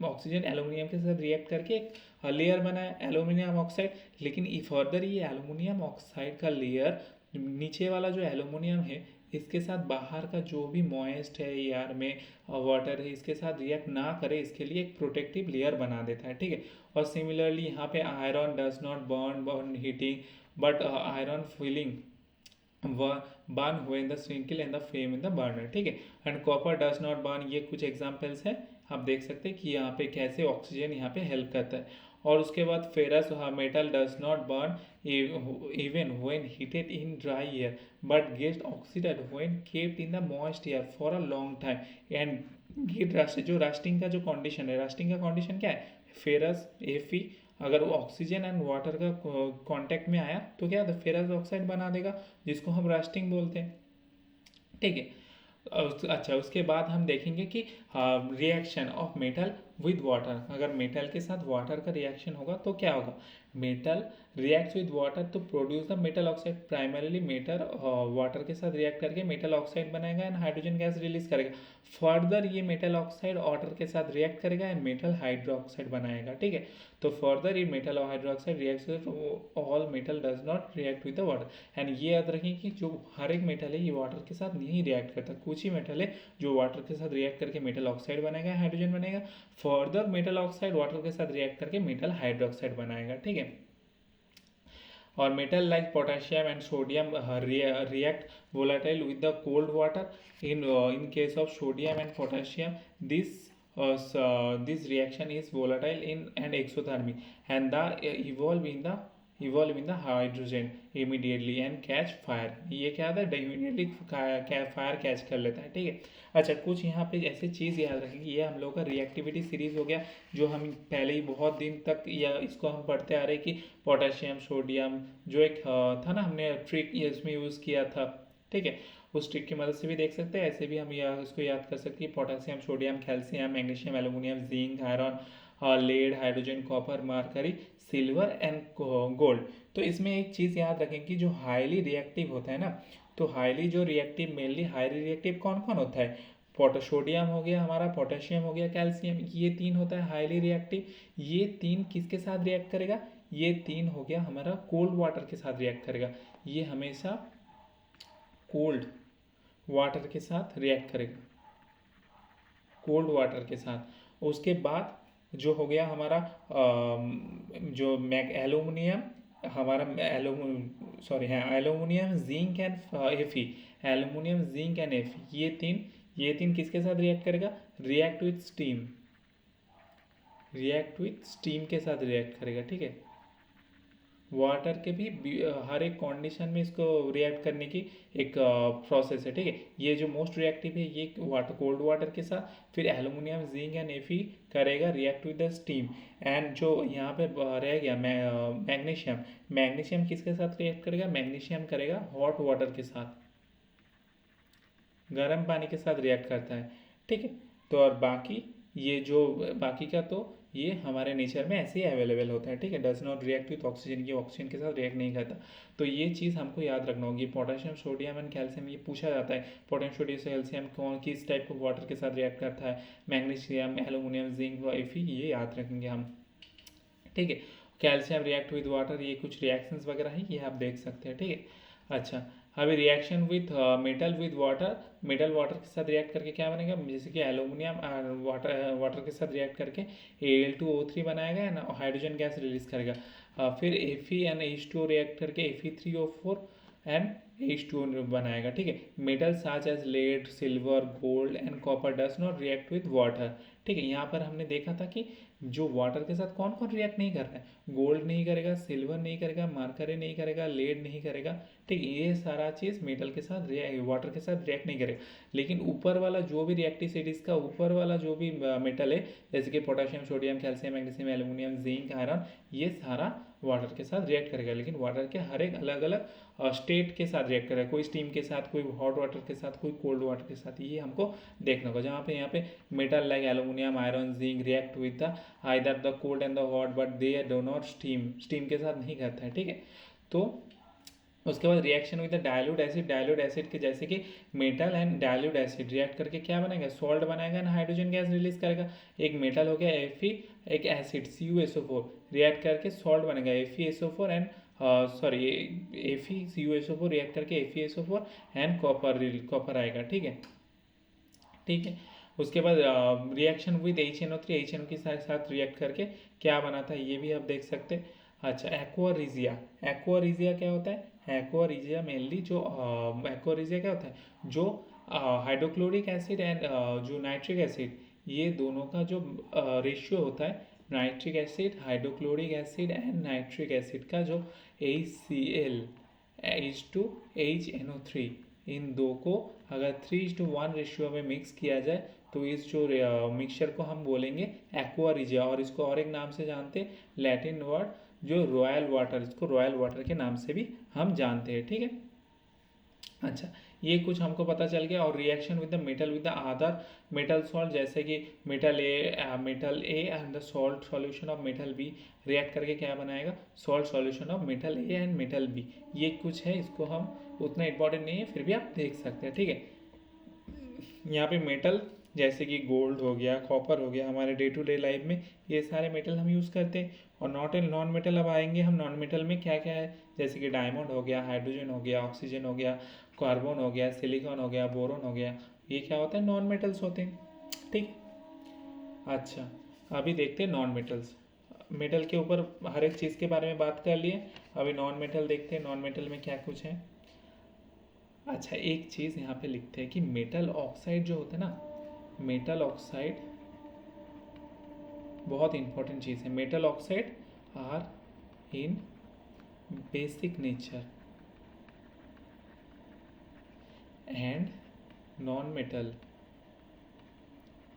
ऑक्सीजन एल्यूमिनियम के साथ रिएक्ट करके एक लेयर बनाया एल्यूमिनियम ऑक्साइड, लेकिन फर्दर ये एल्यूमिनियम ऑक्साइड का लेयर, नीचे वाला जो एल्यूमिनियम है इसके साथ बाहर का जो भी मॉइस्ट है एयर में वाटर है, इसके साथ रिएक्ट ना करे, इसके लिए एक प्रोटेक्टिव लेयर बना देता है, ठीक है। और सिमिलरली यहाँ पे iron does not burn heating but iron filling burn when the sprinkle and the flame in the burner, ठीक है। And copper does not burn, ये कुछ एग्जांपल्स हैं। आप देख सकते हैं कि यहाँ पे कैसे ऑक्सीजन यहाँ पे हेल्प करता है। और उसके बाद ferrous metal does not burn even when heated in dry air but gets oxidised when kept in the moist air for a long time and get rust. जो रस्टिंग का जो कंडीशन है, रस्टिंग का कंडीशन क्या है, ferrous Fe अगर वो oxygen and water का कांटेक्ट में आया तो क्या होता है, फेरस ऑक्साइड बना देगा, जिसको हम रस्टिंग बोलते हैं, ठीक है। अच्छा, उसके बाद हम देखेंगे कि reaction of metal with water, अगर मेटल के साथ वाटर का रिएक्शन होगा तो क्या होगा। मेटल रिएक्ट्स विद वाटर तो produce the metal oxide, primarily metal water के साथ रिएक्ट करके मेटल ऑक्साइड बनाएगा एंड हाइड्रोजन गैस रिलीज करेगा। फर्दर ये मेटल ऑक्साइड वाटर के साथ रिएक्ट करेगा एंड मेटल हाइड्रोक्साइड बनाएगा, ठीक है। तो फर्दर ये metal hydroxide reacts, all metal does not react with the water. And ये याद रखें कि जो हर एक मेटल है ये वाटर के साथ नहीं रिएक्ट करता, कुछ ही मेटल है जो वाटर के साथ रिएक्ट करके मेटल ऑक्साइड बनाएगा, हाइड्रोजन बनेगा। फर्दर मेटल ऑक्साइड वाटर के साथ रिएक्ट करके मेटल हाइड्रोक्साइड बनाएगा, ठीक है। और metal like potassium and sodium react volatile with the cold water. In case of sodium and potassium, this reaction is volatile in and exothermic, and the evolve in the hydrogen immediately and catch fire. ये क्या होता है, immediately fire catch कर लेता है, ठीक है। अच्छा, कुछ यहाँ पे ऐसे चीज़ याद रखेंगे, ये हम लोग का रिएक्टिविटी सीरीज हो गया, जो हम पहले ही बहुत दिन तक या इसको हम पढ़ते आ रहे कि पोटेशियम सोडियम जो एक था ना, हमने ट्रिक इसमें यूज़ किया था, ठीक है। उस ट्रिक की मदद से भी देख सकते हैं, ऐसे भी हम इसको याद कर सकते हैं। Potassium sodium calcium magnesium aluminium zinc iron lead hydrogen copper mercury silver and gold. तो इसमें एक चीज़ याद रखें कि जो हाईली रिएक्टिव होता है ना, तो हाईली जो रिएक्टिव मेनली हाईली रिएक्टिव कौन कौन होता है, सोडियम हो गया हमारा, पोटेशियम हो गया, कैल्शियम, ये तीन होता है हाईली रिएक्टिव। ये तीन किसके साथ रिएक्ट करेगा, ये तीन हो गया हमारा कोल्ड वाटर के साथ रिएक्ट करेगा, ये हमेशा कोल्ड वाटर के साथ रिएक्ट करेगा, कोल्ड वाटर के साथ। उसके बाद जो हो गया हमारा जो एल्यूमिनियम हमारा aluminium zinc and Fe, aluminium zinc and Fe, ये तीन किसके साथ रिएक्ट करेगा, रिएक्ट विथ स्टीम के साथ रिएक्ट करेगा, ठीक है। वाटर के भी हर एक कंडीशन में इसको रिएक्ट करने की एक प्रोसेस है, ठीक है। ये जो मोस्ट रिएक्टिव है ये वाटर कोल्ड वाटर के साथ, फिर एल्यूमिनियम जिंक एंड Fe करेगा react with the steam. And जो यहाँ पे रह गया मैग्नीशियम किसके साथ रिएक्ट करेगा, मैग्नीशियम करेगा हॉट वाटर के साथ, गर्म पानी के साथ रिएक्ट करता है, ठीक है। तो और बाकी ये जो बाकी का तो ये हमारे नेचर में ऐसे ही अवेलेबल होता है, ठीक है। Does not react with oxygen, ये ऑक्सीजन के साथ रिएक्ट नहीं करता। तो ये चीज़ हमको याद रखना होगी। पोटेशियम सोडियम एंड कैल्शियम ये पूछा जाता है, पोटेशियम सोडियम कैल्शियम कौन किस टाइप को वाटर के साथ रिएक्ट करता है, मैग्नीशियम एल्यूमिनियम जिंक Fe, ये याद रखेंगे हम, ठीक है। कैल्शियम रिएक्ट विद वाटर, ये कुछ रिएक्शंस वगैरह है, ये आप देख सकते हैं, ठीक है। अच्छा, अभी reaction with metal with water, metal water के साथ रिएक्ट करके क्या बनेगा, जैसे कि एल्यूमिनियम वाटर के साथ रिएक्ट करके Al2O3 बनाएगा एंड हाइड्रोजन गैस रिलीज करेगा। फिर Fe एंड H2O रिएक्ट करके Fe3O4 एंड H2O बनाएगा, ठीक है। Metal such as lead silver gold and copper does not react with water, ठीक है। यहाँ पर हमने देखा था कि जो वाटर के साथ कौन कौन रिएक्ट नहीं कर रहा है, गोल्ड नहीं करेगा, सिल्वर नहीं करेगा, मरकरी नहीं करेगा, लेड नहीं करेगा, ठीक है। ये सारा चीज़ मेटल के साथ वाटर के साथ रिएक्ट नहीं करेगा। लेकिन ऊपर वाला जो भी रिएक्टिव सीरीज का ऊपर वाला जो भी मेटल है, जैसे कि potassium sodium calcium magnesium aluminium zinc iron, ये सारा वाटर के साथ रिएक्ट करेगा। लेकिन वाटर के हर एक अलग अलग स्टेट के साथ रिएक्ट करेगा, कोई स्टीम के साथ, कोई हॉट वाटर के साथ, कोई कोल्ड वाटर के साथ, ये हमको देखना होगा। जहाँ पे यहाँ पे metal like aluminium iron zinc react with the either the cold and the hot but they do not steam के साथ नहीं करता है, ठीक है। तो उसके बाद reaction with the dilute acid के जैसे कि metal and dilute acid react करके क्या बनेगा, सॉल्ट बनाएगा एंड हाइड्रोजन गैस रिलीज करेगा। एक मेटल हो गया Fe, एक एसिड CuSO4 रिएक्ट करके सॉल्ट बनेगा FeSO4 एंड FeCuSO4 रिएक्ट करके FeSO4 एंड कॉपर आएगा, ठीक है, ठीक है। उसके बाद रिएक्शन विद HNO3 के साथ रिएक्ट करके क्या बनाता है, ये भी आप देख सकते हैं। अच्छा, एक्वा रिजिया क्या होता है, एक्वा मेनली जो एक्वा क्या होता है, जो हाइड्रोक्लोरिक एसिड एंड जो नाइट्रिक एसिड, ये दोनों का जो रेशियो होता है, nitric acid, hydrochloric acid and nitric acid का जो HCl H2HNO3, इन दो को अगर 3:1 रेशियो में मिक्स किया जाए तो इस जो मिक्सचर को हम बोलेंगे एक्वा रिजिया, और इसको और एक नाम से जानते हैं, लैटिन वर्ड जो रॉयल वाटर, इसको रॉयल वाटर के नाम से भी हम जानते हैं। ठीक है, अच्छा, ये कुछ हमको पता चल गया। और reaction with the metal with the other metal salt, जैसे कि metal A and the salt solution of metal B react करके क्या बनाएगा, salt solution of metal A and metal B. ये कुछ है, इसको हम उतना इंपॉर्टेंट नहीं है, फिर भी आप देख सकते हैं। ठीक है, यहाँ पे मेटल जैसे कि गोल्ड हो गया, कॉपर हो गया, हमारे डे टू डे लाइफ में ये सारे मेटल हम यूज़ करते हैं। और नॉन मेटल अब आएंगे हम, नॉन मेटल में क्या क्या है, जैसे कि डायमंड हो गया, हाइड्रोजन हो गया, ऑक्सीजन हो गया, कार्बन हो गया, सिलिकॉन हो गया, बोरोन हो गया, ये क्या होता है, नॉन मेटल्स होते हैं। ठीक है, अच्छा, अभी देखते हैं नॉन मेटल्स। मेटल के ऊपर हर एक चीज़ के बारे में बात कर लिए, अभी नॉन मेटल देखते हैं, नॉन मेटल में क्या कुछ है। अच्छा, एक चीज़ यहाँ पे लिखते हैं कि मेटल ऑक्साइड जो होता है ना, मेटल ऑक्साइड बहुत इंपॉर्टेंट चीज़ है। Metal oxide are in basic nature and non metal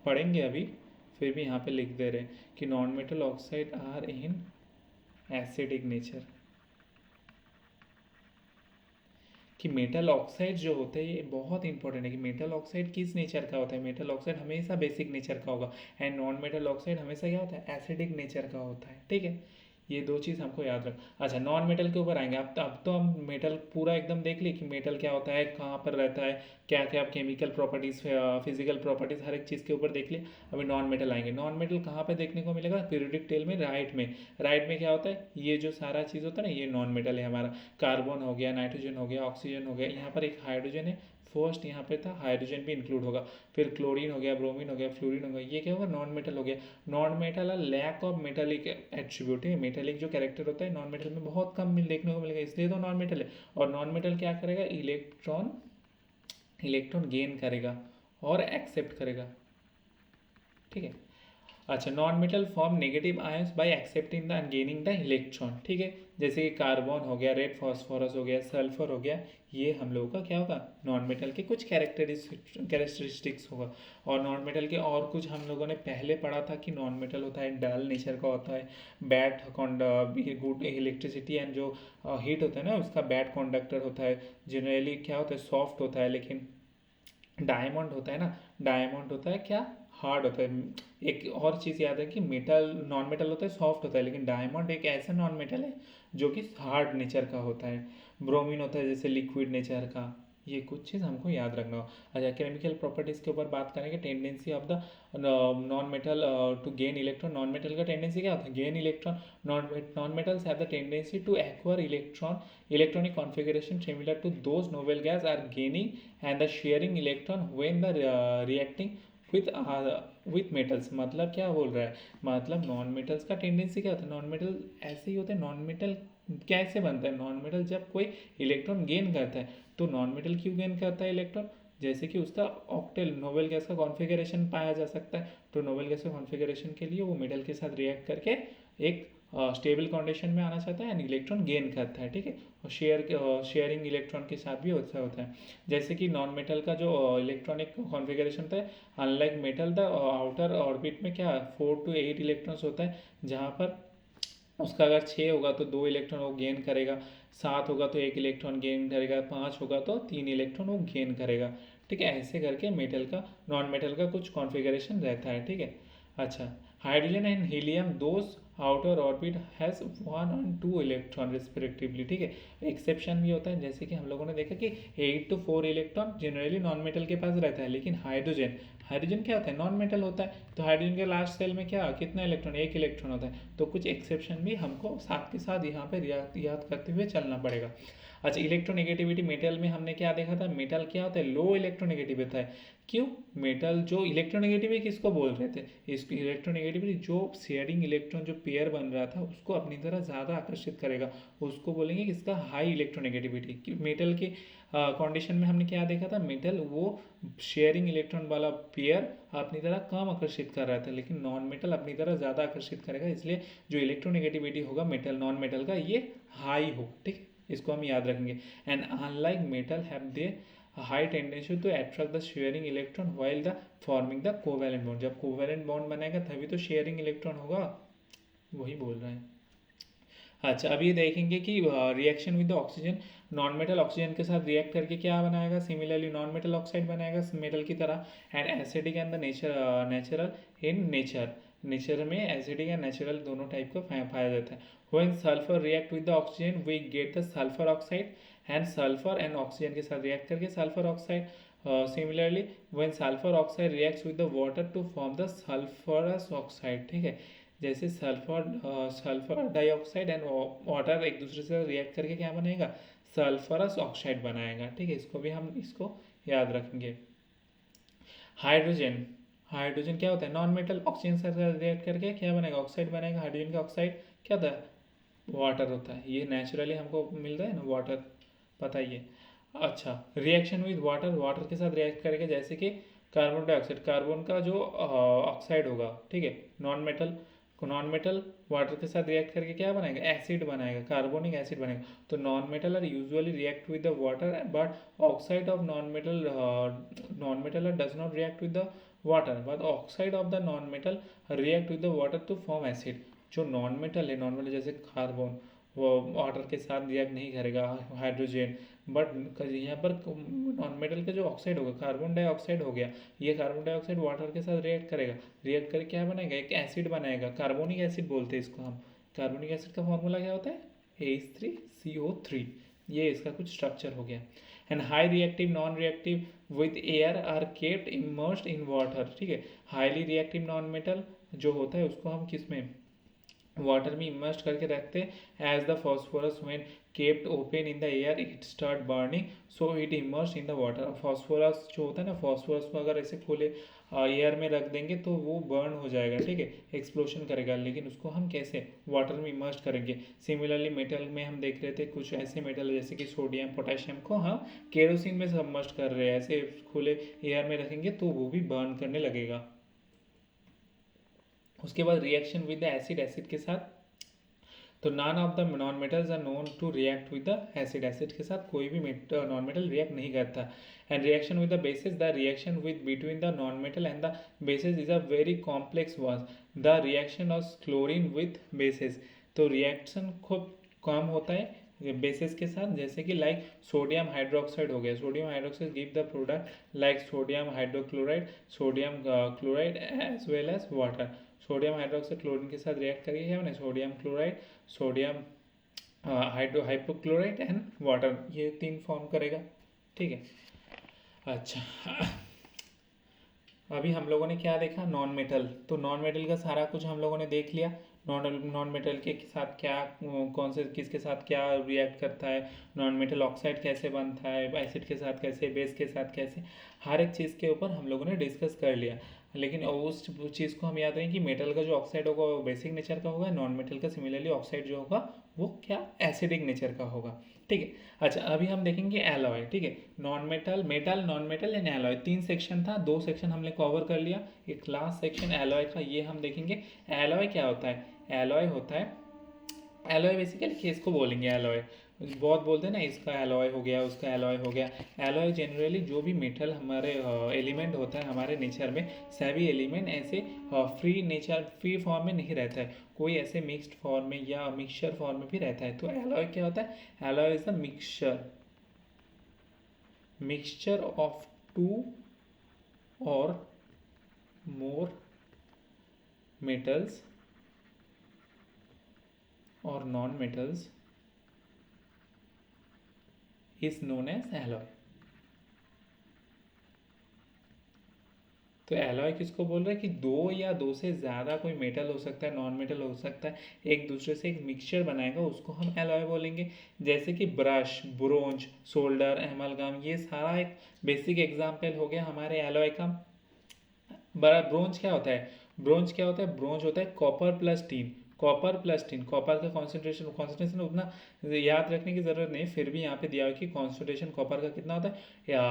पढ़ेंगे अभी, फिर भी यहाँ पे लिख दे रहे हैं कि non metal oxide are in acidic nature, कि मेटल ऑक्साइड जो होते हैं ये बहुत इंपॉर्टेंट है कि मेटल ऑक्साइड किस नेचर का होता है। मेटल ऑक्साइड हमेशा बेसिक नेचर का होगा एंड नॉन मेटल ऑक्साइड हमेशा क्या होता है, एसिडिक नेचर का होता है। ठीक है, ये दो चीज़ हमको याद रख। अच्छा, नॉन मेटल के ऊपर आएंगे। अब तो हम मेटल पूरा एकदम देख लिए कि मेटल क्या होता है, कहाँ पर रहता है, क्या क्या केमिकल प्रॉपर्टीज़, फिजिकल प्रॉपर्टीज़, हर एक चीज़ के ऊपर देख लिए। अभी नॉन मेटल आएंगे। नॉन मेटल कहाँ पे देखने को मिलेगा, पीरियोडिक टेबल में राइट में क्या होता है, ये जो सारा चीज़ होता है ना, ये नॉन मेटल है हमारा। कार्बन हो गया, नाइट्रोजन हो गया, ऑक्सीजन हो गया, यहाँ पर एक हाइड्रोजन है, फर्स्ट यहाँ पे था, हाइड्रोजन भी इंक्लूड होगा, फिर क्लोरीन हो गया, ब्रोमीन हो गया, फ्लोरीन हो गया, ये क्या होगा, नॉन मेटल हो गया। Non metal lack of metallic attribute है, मेटेलिक जो कैरेक्टर होता है नॉन मेटल में बहुत कम देखने को मिलेगा, इसलिए तो नॉन मेटल है। और नॉन मेटल क्या करेगा, इलेक्ट्रॉन गेन करेगा और एक्सेप्ट करेगा। ठीक है, अच्छा, non metal form negative ions bye accepting the end gaining the electron. ठीक है, जैसे कि कार्बन हो गया, रेड फॉस्फोरस हो गया, सल्फर हो गया, ये हम लोगों का क्या होगा, नॉन मेटल के कुछ कैरेक्टरिस्टिक्स होगा। और नॉन मेटल के और कुछ हम लोगों ने पहले पढ़ा था कि नॉन मेटल होता है डल नेचर का होता है, बैड गुड इलेक्ट्रिसिटी एंड जो हीट होता है ना उसका बैड कंडक्टर होता है। जनरली क्या होता है, सॉफ्ट होता है। लेकिन डायमंड होता है ना, डायमंड होता है क्या, हार्ड होता है। एक और चीज़ याद है कि मेटल, नॉन मेटल होता है सॉफ्ट होता है, लेकिन डायमंड एक ऐसा नॉन मेटल है जो कि हार्ड नेचर का होता है। ब्रोमीन होता है जैसे लिक्विड नेचर का। ये कुछ चीज़ हमको याद रखना हो। अच्छा, केमिकल प्रॉपर्टीज़ के ऊपर बात करेंगे। Tendency of the non metal to gain electron. Non metal का टेंडेंसी क्या होता है, gain electron. Non metals have the tendency to acquire electronic configuration similar to those noble gas are gaining and the sharing electron when the reacting with metals. मतलब क्या बोल रहा है, मतलब नॉन मेटल्स का टेंडेंसी क्या होता है, नॉन मेटल ऐसे ही होते हैं। नॉन मेटल कैसे बनता है, नॉन मेटल जब कोई इलेक्ट्रॉन गेन करता है, तो नॉन मेटल क्यों गेन करता है इलेक्ट्रॉन, जैसे कि उसका ऑक्टेल नोबेल गैस का कॉन्फ़िगरेशन पाया जा सकता है। तो नोबेल गैस के कॉन्फ़िगरेशन के लिए वो मेटल के साथ रिएक्ट करके एक स्टेबल कंडीशन में आना चाहता है एंड इलेक्ट्रॉन गेन करता है। ठीक है, और शेयरिंग इलेक्ट्रॉन के साथ भी होता है। जैसे कि नॉन मेटल का जो इलेक्ट्रॉनिक कॉन्फ़िगरेशन होता है, unlike metal the outer orbit में क्या 4 to 8 इलेक्ट्रॉन्स होता है, जहाँ पर उसका अगर 6 होगा तो 2 इलेक्ट्रॉन वो गेन करेगा, 7 होगा तो 1 इलेक्ट्रॉन गेन करेगा, 5 होगा तो 3 इलेक्ट्रॉन वो गेन करेगा। ठीक है, ऐसे करके मेटल का, नॉन मेटल का कुछ कॉन्फ़िगरेशन रहता है। ठीक है, अच्छा, hydrogen and helium those outer orbit has 1 and 2 electron respectively. ठीक है, एक्सेप्शन भी होता है, जैसे कि हम लोगों ने देखा कि 8 to 4 electron generally non metal के पास रहता है। लेकिन हाइड्रोजन क्या होता है, नॉन मेटल होता है, तो हाइड्रोजन के लास्ट सेल में क्या कितना इलेक्ट्रॉन, 1 इलेक्ट्रॉन होता है। तो कुछ एक्सेप्शन भी हमको साथ के साथ यहाँ पर याद करते हुए चलना पड़ेगा। अच्छा, इलेक्ट्रोनेगेटिविटी मेटल में हमने क्या देखा था, मेटल क्या होता है, लो इलेक्ट्रोनेगेटिव होता है। क्यों, मेटल जो इलेक्ट्रोनेगेटिव है किसको बोल रहे थे, इस इलेक्ट्रोनेगेटिविटी जो शेयरिंग इलेक्ट्रॉन जो पेयर बन रहा था उसको अपनी तरह ज़्यादा आकर्षित करेगा, उसको बोलेंगे कि इसका हाई इलेक्ट्रोनेगेटिविटी। मेटल के कंडीशन में हमने क्या देखा था, मेटल वो शेयरिंग इलेक्ट्रॉन वाला पेयर अपनी तरह कम आकर्षित कर रहा था, लेकिन नॉन मेटल अपनी तरह ज़्यादा आकर्षित करेगा, इसलिए जो इलेक्ट्रोनेगेटिविटी होगा मेटल नॉन मेटल का ये हाई होगा। ठीक है, इसको हम याद रखेंगे। And unlike metal have they high tendency to attract the sharing electron while the forming the covalent bond. जब कोवैलेंट बॉन्ड बनेगा तभी तो शेयरिंग इलेक्ट्रॉन होगा, वही बोल रहे हैं। अच्छा, अब ये देखेंगे कि reaction with the oxygen, non metal oxygen के साथ रिएक्ट करके क्या बनाएगा, सिमिलरली नॉन मेटल ऑक्साइड बनाएगा मेटल की तरह। And acidic and the natural in nature में एसिडिक एंड नेचुरल दोनों टाइप का पाया जाता है। When sulphur react with the oxygen we get the sulphur oxide, and sulphur and oxygen के साथ रिएक्ट करके sulphur oxide. Similarly when sulphur oxide reacts with the water to form the sulphurous oxide. ठीक है, जैसे sulphur dioxide and water एक दूसरे से react करके क्या बनेगा, सल्फरस ऑक्साइड बनाएगा। ठीक है, इसको भी हम इसको याद रखेंगे। हाइड्रोजन, हाइड्रोजन क्या होता है, नॉन मेटल ऑक्सीजन से रिएक्ट करके क्या बनेगा, ऑक्साइड बनेगा। हाइड्रोजन का ऑक्साइड क्या होता है, वाटर होता है, ये नेचुरली हमको मिल रहा है ना वाटर, पता ही है। अच्छा, रिएक्शन विद वाटर, वाटर के साथ रिएक्ट करेगा, जैसे कि कार्बन डाइऑक्साइड, कार्बन का जो ऑक्साइड होगा, ठीक है, नॉन मेटल वाटर के साथ रिएक्ट करके क्या बनाएगा, एसिड बनाएगा, कार्बोनिक एसिड बनेगा। तो non metal are usually react with the water, but oxide of non metal does not react with the water, but oxide of the non metal react with the water to form acid. जो non metal है, non metal जैसे carbon, वो water के साथ react नहीं करेगा, hydrogen, but यहाँ पर नॉन मेटल का जो ऑक्साइड होगा, कार्बन डाइऑक्साइड हो गया, ये कार्बन डाइऑक्साइड वाटर के साथ रिएक्ट करेगा, रिएक्ट करके क्या बनाएगा, एक एसिड बनाएगा, कार्बोनिक एसिड बोलते हैं इसको हम। कार्बोनिक एसिड का फॉर्मूला क्या होता है, H3CO3, ये इसका कुछ स्ट्रक्चर हो गया। And high reactive non reactive with air are kept immersed in water. ठीक है, हाईली रिएक्टिव नॉन मेटल जो होता है उसको हम किस में, वाटर में इमर्स्ड करके रखते हैं। As the phosphorus when kept open in the air it start burning, so it immersed in the water. Phosphorus जो होता है ना, फॉस्फोरस को अगर ऐसे खोले एयर में रख देंगे तो वो बर्न हो जाएगा, ठीक है, एक्सप्लोशन करेगा, लेकिन उसको हम कैसे, वाटर में इमर्स्ड करेंगे। सिमिलरली मेटल में हम देख रहे थे कुछ ऐसे मेटल जैसे कि सोडियम पोटेशियम को हम केरोसिन में सबमर्ज कर रहे हैं, ऐसे खुले एयर में रखेंगे तो वो भी बर्न करने लगेगा। उसके बाद reaction with the acid, acid के साथ, तो none of the non metals are known to react with the acid, acid के साथ कोई भी नॉन मेटल रिएक्ट नहीं करता। And reaction with the bases, the reaction with between the non metal and the bases is a very complex one. The reaction of chlorine with bases, तो reaction खूब कम होता है बेसिस के साथ, जैसे कि लाइक सोडियम हाइड्रोक्साइड हो गया, sodium hydroxide give the product like sodium hydrochloride, sodium chloride as well as water. Sodium hydroxide chlorine के साथ रिएक्ट करिए क्या बने, sodium chloride, sodium hypochloride and water, ये तीन फॉर्म करेगा। ठीक है, अच्छा अभी हम लोगों ने क्या देखा, नॉन मेटल, तो नॉन मेटल का सारा कुछ हम लोगों ने देख लिया। नॉन मेटल के साथ क्या, कौन से किसके साथ क्या रिएक्ट करता है, नॉन मेटल ऑक्साइड कैसे बनता है, एसिड के साथ कैसे, बेस के साथ कैसे, हर एक चीज़ के ऊपर हम लोगों ने डिस्कस कर लिया। लेकिन उस चीज़ को हम याद रखें कि मेटल का जो ऑक्साइड होगा वो बेसिक नेचर का होगा, नॉन मेटल का सिमिलरली ऑक्साइड जो होगा वो क्या, एसिडिक नेचर का होगा। ठीक है, अच्छा अभी हम देखेंगे एलॉय। ठीक है, non metal, metal, non metal and alloy, तीन सेक्शन था, दो सेक्शन हमने कवर कर लिया, एक लास्ट सेक्शन एलॉय का, ये हम देखेंगे। एलॉय क्या होता है, एलॉय होता है, एलॉय बेसिकली किसको बोलेंगे, एलॉय बहुत बोलते हैं ना, इसका एलॉय हो गया, उसका एलॉय हो गया। एलॉय जनरली जो भी मेटल हमारे एलिमेंट होता है हमारे नेचर में, सभी एलिमेंट ऐसे फ्री नेचर, फ्री फॉर्म में नहीं रहता है, कोई ऐसे मिक्स्ड फॉर्म में या मिक्सचर फॉर्म में भी रहता है। तो एलॉय क्या होता है, alloy is the mixture of two or more metals or non metals is known as alloy। तो एलॉय किसको बोल रहा है कि दो या दो से ज़्यादा कोई मेटल हो सकता है, नॉन मेटल हो सकता है, एक दूसरे से एक मिक्सचर बनाएगा, उसको हम एलॉय बोलेंगे। जैसे कि ब्रश, ब्रोंज, सोल्डर, एमलगम, ये सारा एक बेसिक एग्जाम्पल हो गया हमारे एलॉय का। ब्रोंज क्या होता है, ब्रोंज क्या होता है, ब्रोंज होता है copper plus tin, copper plus tin, copper का कॉन्सेंट्रेशन उतना याद रखने की ज़रूरत नहीं, फिर भी यहाँ पे दिया हुआ है कि कॉन्सेंट्रेशन कॉपर का कितना होता है, या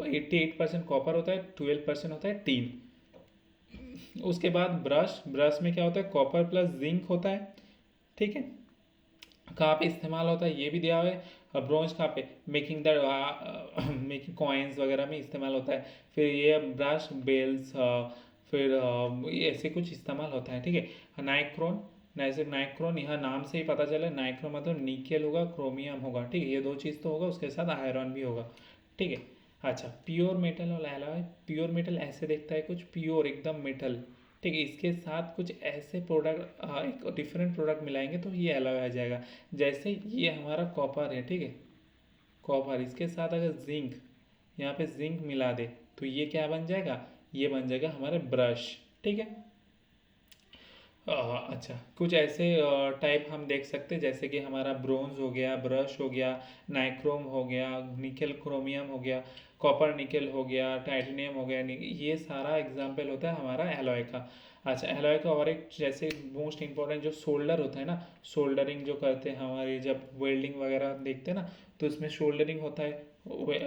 88% कॉपर होता है, 12% होता है टीन। उसके बाद ब्रश, ब्रश में क्या होता है, कॉपर प्लस जिंक होता है, ठीक है। कहाँ पे इस्तेमाल होता है ये भी दिया हुआ है, ब्रोंज कहाँ पे, मेकिंग द मेकिंग कॉइन्स वगैरह में इस्तेमाल होता है। फिर ये ब्रश बेल्स, फिर ये ऐसे कुछ इस्तेमाल होता है, ठीक है। नाइक्रोन, जैसे नाइक्रोन यहाँ नाम से ही पता चला, नाइक्रोन मतलब निकेल होगा, क्रोमियम होगा, ठीक है। ये दो चीज़ तो होगा, उसके साथ आयरन भी होगा, ठीक है। अच्छा, प्योर मेटल और एलॉय, प्योर मेटल ऐसे दिखता है कुछ, प्योर एकदम मेटल, ठीक है। इसके साथ कुछ ऐसे प्रोडक्ट, एक डिफरेंट प्रोडक्ट मिलाएंगे तो ये एलॉय आ जाएगा। जैसे ये हमारा कॉपर है, ठीक है, कॉपर, इसके साथ अगर जिंक, यहाँ पे जिंक मिला दे तो ये क्या बन जाएगा, ये बन जाएगा हमारे ब्रश, ठीक है। अच्छा, कुछ ऐसे टाइप हम देख सकते हैं, जैसे कि हमारा ब्रोंज हो गया, ब्रश हो गया, नाइक्रोम हो गया, निकेल क्रोमियम हो गया, कॉपर निकेल हो गया, टाइटेनियम हो गया, ये सारा एग्जाम्पल होता है हमारा एलॉय का। अच्छा, एलॉय का और एक जैसे मोस्ट इंपॉर्टेंट जो सोल्डर होता है ना, सोल्डरिंग जो करते हैं हमारे, जब वेल्डिंग वगैरह देखते हैं ना, तो उसमें शोल्डरिंग होता है,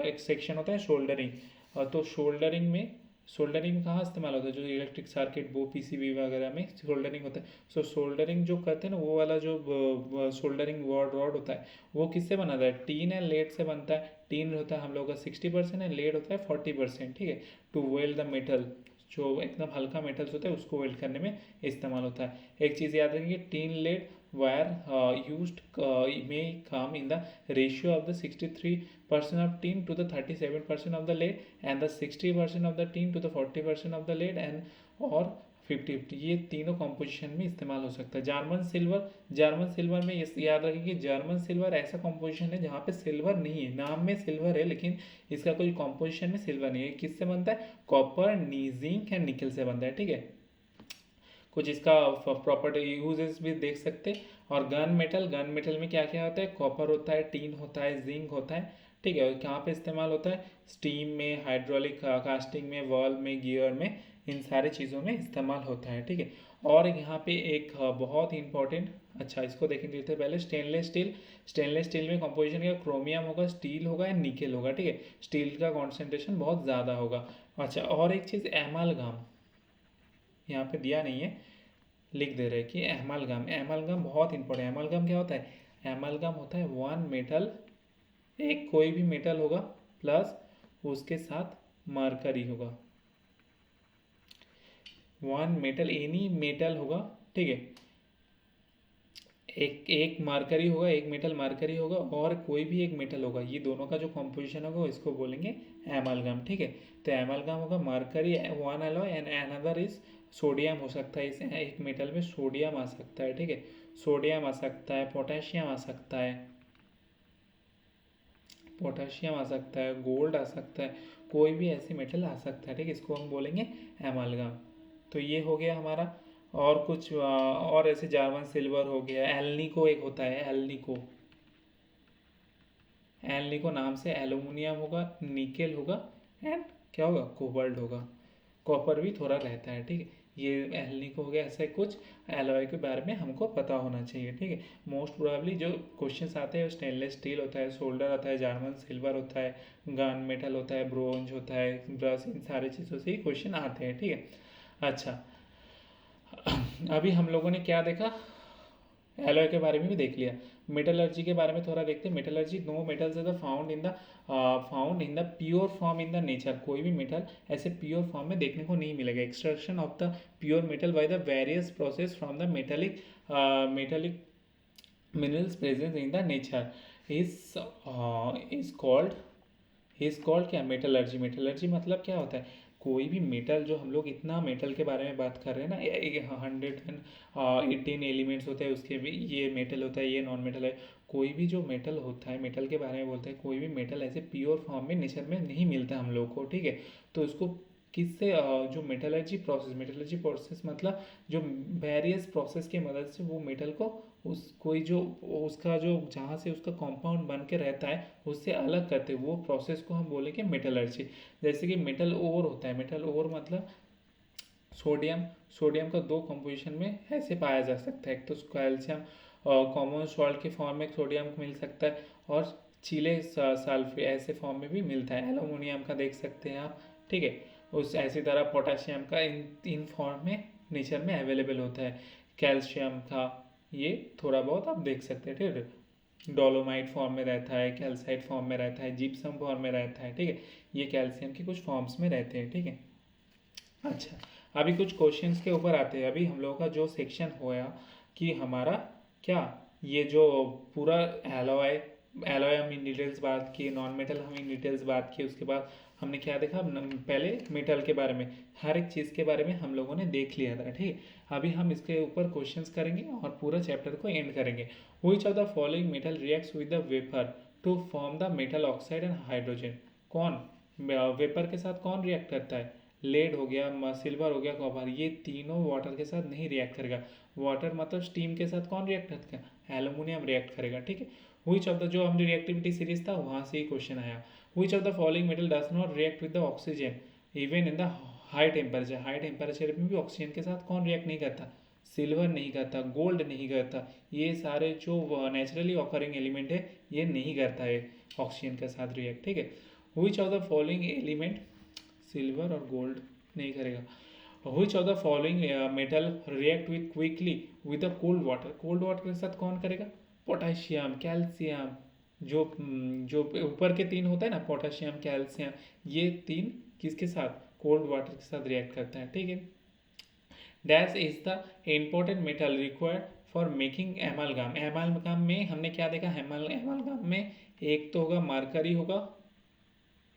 एक सेक्शन होता है शोल्डरिंग। तो शोल्डरिंग में, सोल्डरिंग में कहाँ इस्तेमाल होता है, जो इलेक्ट्रिक सर्किट वो पीसीबी वगैरह में सोल्डरिंग होता है। सो सोल्डरिंग जो करते हैं ना, वो वाला जो सोल्डरिंग रॉड रॉड होता है, वो किससे बना था है, टीन एंड लेड से बनता है। टीन होता है हम लोग का 60% है, लेड होता है 40%, ठीक है। टू वेल्ड द मेटल, जो एकदम हल्का मेटल्स होता है उसको वेल्ड करने में इस्तेमाल होता है। एक चीज़ याद रखेंगे, tin lead wire used may come in the ratio of the 63% of tin to the 37% of the lead, and the 60% of the tin to the 40% of the lead, and or 50-50, ये तीनों कॉम्पोजिशन में इस्तेमाल हो सकता है। German silver, German silver में याद रखें कि जर्मन सिल्वर ऐसा कॉम्पोजिशन है जहाँ पे सिल्वर नहीं है, नाम में सिल्वर है लेकिन इसका कोई कॉम्पोजिशन में सिल्वर नहीं है। किससे बनता है, कॉपर, जिंक एंड निकल से बनता है, ठीक है। कुछ इसका प्रॉपर्टी यूजेस भी देख सकते हैं। और गन मेटल, गन मेटल में क्या क्या होता है, कॉपर होता है, टीन होता है, जिंक होता है, ठीक है। और कहाँ पे इस्तेमाल होता है, स्टीम में, हाइड्रोलिक कास्टिंग में, वॉल्व में, गियर में, इन सारी चीज़ों में इस्तेमाल होता है, ठीक है। और यहाँ पे एक बहुत इंपॉर्टेंट, अच्छा इसको देखेंगे थे पहले, स्टेनलेस स्टील। स्टेनलेस स्टील में कंपोजिशन क्या, क्रोमियम होगा, स्टील होगा या निकेल होगा, ठीक है। स्टील का कॉन्सेंट्रेशन बहुत ज़्यादा होगा। अच्छा, और एक चीज़ एमालगम, यहाँ पे दिया नहीं है, लिख दे रहे हैं कि एमालगम, एमालगम बहुत इंपॉर्टेंट। एमालगम क्या होता है, एमालगम होता है वन मेटल, एक कोई भी मेटल होगा प्लस उसके साथ मरकरी होगा, वन मेटल, एनी मेटल होगा, ठीक है। एक एक मार्करी होगा, एक मेटल मार्करी होगा, और कोई भी एक मेटल होगा, ये दोनों का जो कॉम्पोजिशन होगा इसको बोलेंगे एमालगम, ठीक है। तो एमालगम होगा Mercury one alloy and another is sodium, हो सकता है इस एक मेटल में सोडियम आ सकता है, ठीक है। सोडियम आ सकता है, पोटेशियम आ सकता है, पोटेशियम आ सकता है, गोल्ड आ सकता है, कोई भी ऐसे मेटल आ सकता है, ठीक है। इसको हम बोलेंगे एमालगम। तो ये हो गया हमारा। और कुछ और ऐसे जर्मन सिल्वर हो गया, एल्निको एक होता है, एल्निको, एल्निको नाम से एल्यूमिनियम होगा, निकेल होगा एंड क्या होगा, कोबाल्ट होगा, कॉपर भी थोड़ा रहता है, ठीक है। ये एल्निको हो गया, ऐसे कुछ एलॉय के बारे में हमको पता होना चाहिए, ठीक है। मोस्ट प्रोबेबली जो क्वेश्चंस आते हैं स्टेनलेस स्टील होता है, सोल्डर आता है, जर्मन सिल्वर होता है, गन मेटल होता है, ब्रोंज होता है, ब्रश, इन सारी चीज़ों से ही क्वेश्चन आते हैं, ठीक है। अच्छा, अभी हम लोगों ने क्या देखा, एलॉय के बारे में भी देख लिया। मेटलर्जी के बारे में थोड़ा देखते हैं। Metallurgy, no metals are found in the pure form in the nature, कोई भी मेटल ऐसे प्योर फॉर्म में देखने को नहीं मिलेगा। Extraction of the pure metal by the various process from the metallic minerals present in the nature is called क्या, metallurgy. Metallurgy मतलब क्या होता है, कोई भी मेटल, जो हम लोग इतना मेटल के बारे में बात कर रहे हैं ना, 118 एलिमेंट्स होते हैं, उसके भी ये मेटल होता है, ये नॉन मेटल है। कोई भी जो मेटल होता है, मेटल के बारे में बोलते हैं, कोई भी मेटल ऐसे प्योर फॉर्म में नेचर में नहीं मिलता हम लोग को, ठीक है। तो उसको किससे, जो मेटलर्जी प्रोसेस मतलब जो वेरियस प्रोसेस की मदद से वो मेटल को, उस कोई जो उसका जो जहाँ से उसका कंपाउंड बन के रहता है उससे अलग करते हैं, वो प्रोसेस को हम बोलेंगे मेटलर्जी। जैसे कि मेटल ओर होता है, मेटल ओर मतलब सोडियम, सोडियम का दो कंपोजिशन में ऐसे पाया जा सकता है, एक तो कैल्शियम कॉमन सॉल्ट के फॉर्म में सोडियम मिल सकता है, और चीले सल्फेट ऐसे फॉर्म में भी मिलता है। एल्यूमिनियम का देख सकते हैं आप, ठीक है। उस ऐसी तरह पोटाशियम का इन फॉर्म में नेचर में अवेलेबल होता है। कैल्शियम का ये थोड़ा बहुत आप देख सकते हैं, ठीक है। डोलोमाइट फॉर्म में रहता है, कैल्साइट फॉर्म में रहता है, जिप्सम फॉर्म में रहता है, ठीक है। ये कैल्शियम के कुछ फॉर्म्स में रहते हैं, ठीक है। अच्छा, अभी कुछ क्वेश्चंस के ऊपर आते हैं। अभी हम लोगों का जो सेक्शन होया कि हमारा क्या, ये जो पूरा एलॉय, एलॉय हम इन डिटेल्स बात की, नॉन मेटल हम इन डिटेल्स बात की, उसके बाद हमने क्या देखा, पहले मेटल के बारे में, हर एक चीज़ के बारे में हम लोगों ने देख लिया था, ठीक है। अभी हम इसके ऊपर क्वेश्चंस करेंगे और पूरा चैप्टर को एंड करेंगे। Which of the following metal reacts with the vapour to form the metal oxide and hydrogen. कौन वेपर के साथ कौन रिएक्ट करता है? लेड हो गया, सिल्वर हो गया, कॉपर, ये तीनों वाटर के साथ नहीं रिएक्ट करेगा। वाटर मतलब स्टीम के साथ कौन रिएक्ट करेगा? एल्यूमिनियम रिएक्ट करेगा, ठीक है। व्हिच ऑफ द, जो हमने रिएक्टिविटी सीरीज था वहाँ से ही क्वेश्चन आया। Which of the following metal does not react with the oxygen even in the high temperature. High temperature में भी ऑक्सीजन के साथ कौन रिएक्ट नहीं करता? सिल्वर नहीं करता, गोल्ड नहीं करता, ये सारे जो नेचुरली ऑकरिंग एलिमेंट है ये नहीं करता है ऑक्सीजन के साथ रिएक्ट, ठीक है। Which of the following element, silver और गोल्ड नहीं करेगा। Which of the following metal react with quickly with the cold water. Cold water के साथ कौन करेगा? पोटेशियम, कैल्शियम, जो ऊपर के तीन होता है ना, पोटेशियम, कैल्शियम, ये तीन किसके साथ? कोल्ड वाटर के साथ रिएक्ट करता है, ठीक है। Dash is the important metal required for making amalgam. Amalgam में हमने क्या देखा? एमालगाम में एक तो होगा मरकरी होगा,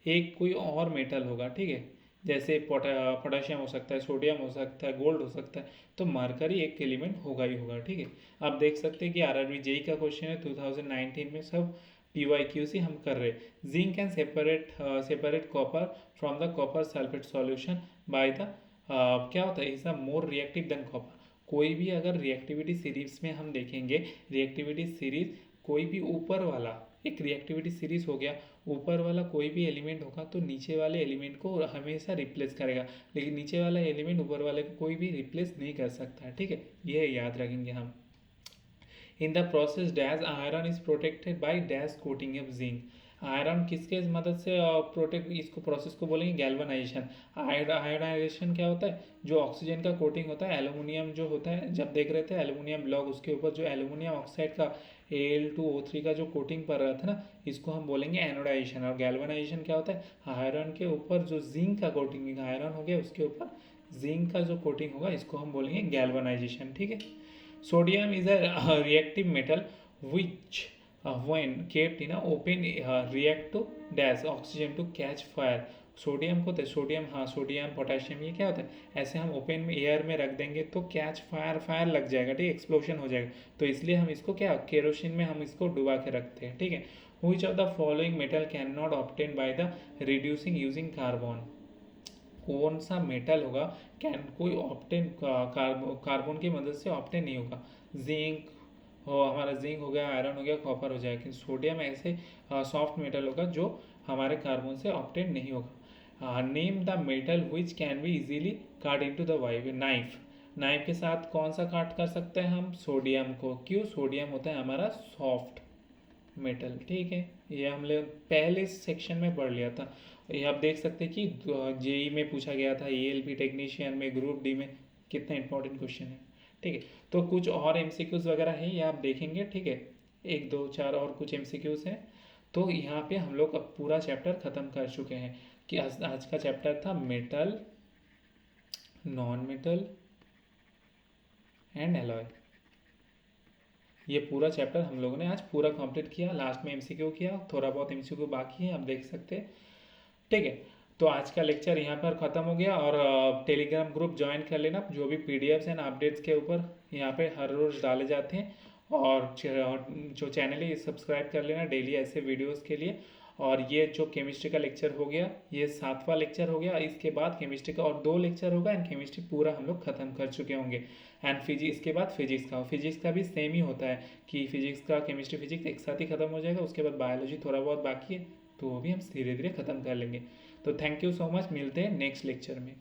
एक कोई और मेटल होगा, ठीक है। जैसे पोटेशियम हो सकता है, सोडियम हो सकता है, गोल्ड हो सकता है, तो मरकरी एक एलिमेंट होगा ही होगा, ठीक है। आप देख सकते हैं कि आरआरबी जेई का क्वेश्चन है 2019 में, सब पीवाईक्यू से हम कर रहे हैं। Zinc can separate copper from the copper sulphate solution by the, क्या होता है, is the more reactive than copper. कोई भी अगर रिएक्टिविटी सीरीज में हम देखेंगे, रिएक्टिविटी सीरीज कोई भी ऊपर वाला, एक रिएक्टिविटी सीरीज हो गया, ऊपर वाला कोई भी एलिमेंट होगा तो नीचे वाले एलिमेंट को हमेशा रिप्लेस करेगा, लेकिन नीचे वाला एलिमेंट ऊपर वाले को कोई भी रिप्लेस नहीं कर सकता है, ठीक है। ये याद रखेंगे हम। In the process dash iron is protected by dash coating of zinc. Iron किसके मदद से प्रोटेक्ट, इसको प्रोसेस को बोलेंगे गैल्वनाइजेशन। आयोडाइजेशन क्या होता है? जो ऑक्सीजन का कोटिंग होता है, एल्यूमिनियम जो होता है, जब देख रहे थे एल्यूमिनियम ब्लॉक, उसके ऊपर जो एल्यूमिनियम ऑक्साइड का Al2O3 का जो कोटिंग पर रहा था ना, इसको हम बोलेंगे एनोडाइजेशन। और गैल्वनाइजेशन क्या होता है? आयरन के ऊपर जो जिंक का कोटिंग, आयरन हो गया उसके ऊपर जिंक का जो कोटिंग होगा, इसको हम बोलेंगे गैल्वनाइजेशन, ठीक है। Sodium is a reactive metal which when kept in a open react to dash oxygen to catch fire। Sodium को, तो सोडियम, हाँ सोडियम पोटेशियम, ये क्या होता है? ऐसे हम ओपन में एयर में रख देंगे तो कैच फायर, फायर लग जाएगा, ठीक है, एक्सप्लोशन हो जाएगा। तो इसलिए हम इसको क्या, केरोसिन में हम इसको डुबा के रखते हैं, ठीक है। Which of the following metal can not obtain by the reducing using carbon. कौन सा मेटल होगा कैन कोई ऑप्टेन कार्बन की मदद से ऑप्टेन नहीं होगा? जिंक हो, हमारा जिंक हो गया, आयरन हो गया, कॉपर हो जाएगा, लेकिन सोडियम ऐसे सॉफ्ट मेटल होगा जो हमारे कार्बन से ऑप्टेन नहीं होगा। Name the metal which can be easily काट इनटू द नाइफ। नाइफ के साथ कौन सा काट कर सकते हैं हम? सोडियम को। क्यों? सोडियम होता है हमारा सॉफ्ट मेटल, ठीक है। ये हम लोग पहले सेक्शन में पढ़ लिया था। ये आप देख सकते हैं कि जेई में पूछा गया था, एएलपी टेक्नीशियन में, ग्रुप डी में, कितना इंपॉर्टेंट क्वेश्चन है, ठीक है। तो कुछ और एमसीक्यूज वगैरह है, ये आप देखेंगे, ठीक है। एक दो चार और कुछ एमसीक्यूज हैं। तो यहाँ पे हम लोग अब पूरा चैप्टर ख़त्म कर चुके हैं कि आज का चैप्टर था metal, non metal and alloy. ये पूरा चैप्टर हम लोगों ने आज पूरा कंप्लीट किया। लास्ट में एमसीक्यू किया, थोड़ा बहुत एमसीक्यू बाकी है, आप देख सकते हैं, ठीक है। तो आज का लेक्चर यहाँ पर ख़त्म हो गया। और टेलीग्राम ग्रुप ज्वाइन कर लेना, जो भी पीडीएफ्स एंड अपडेट्स के ऊपर यहाँ पे हर रोज़ डाले जाते हैं। और जो चैनल है ये सब्सक्राइब कर लेना डेली ऐसे वीडियोस के लिए। और ये जो केमिस्ट्री का लेक्चर हो गया, ये 7वां लेक्चर हो गया। इसके बाद केमिस्ट्री का और 2 लेक्चर होगा, एंड केमिस्ट्री पूरा हम लोग ख़त्म कर चुके होंगे। एंड इसके बाद फिजिक्स का भी सेम ही होता है कि फिजिक्स का, केमिस्ट्री फिजिक्स एक साथ ही ख़त्म हो जाएगा। उसके बाद बायोलॉजी थोड़ा बहुत बाकी है, तो वो भी हम धीरे धीरे ख़त्म कर लेंगे। तो थैंक यू सो मच, मिलते हैं नेक्स्ट लेक्चर में।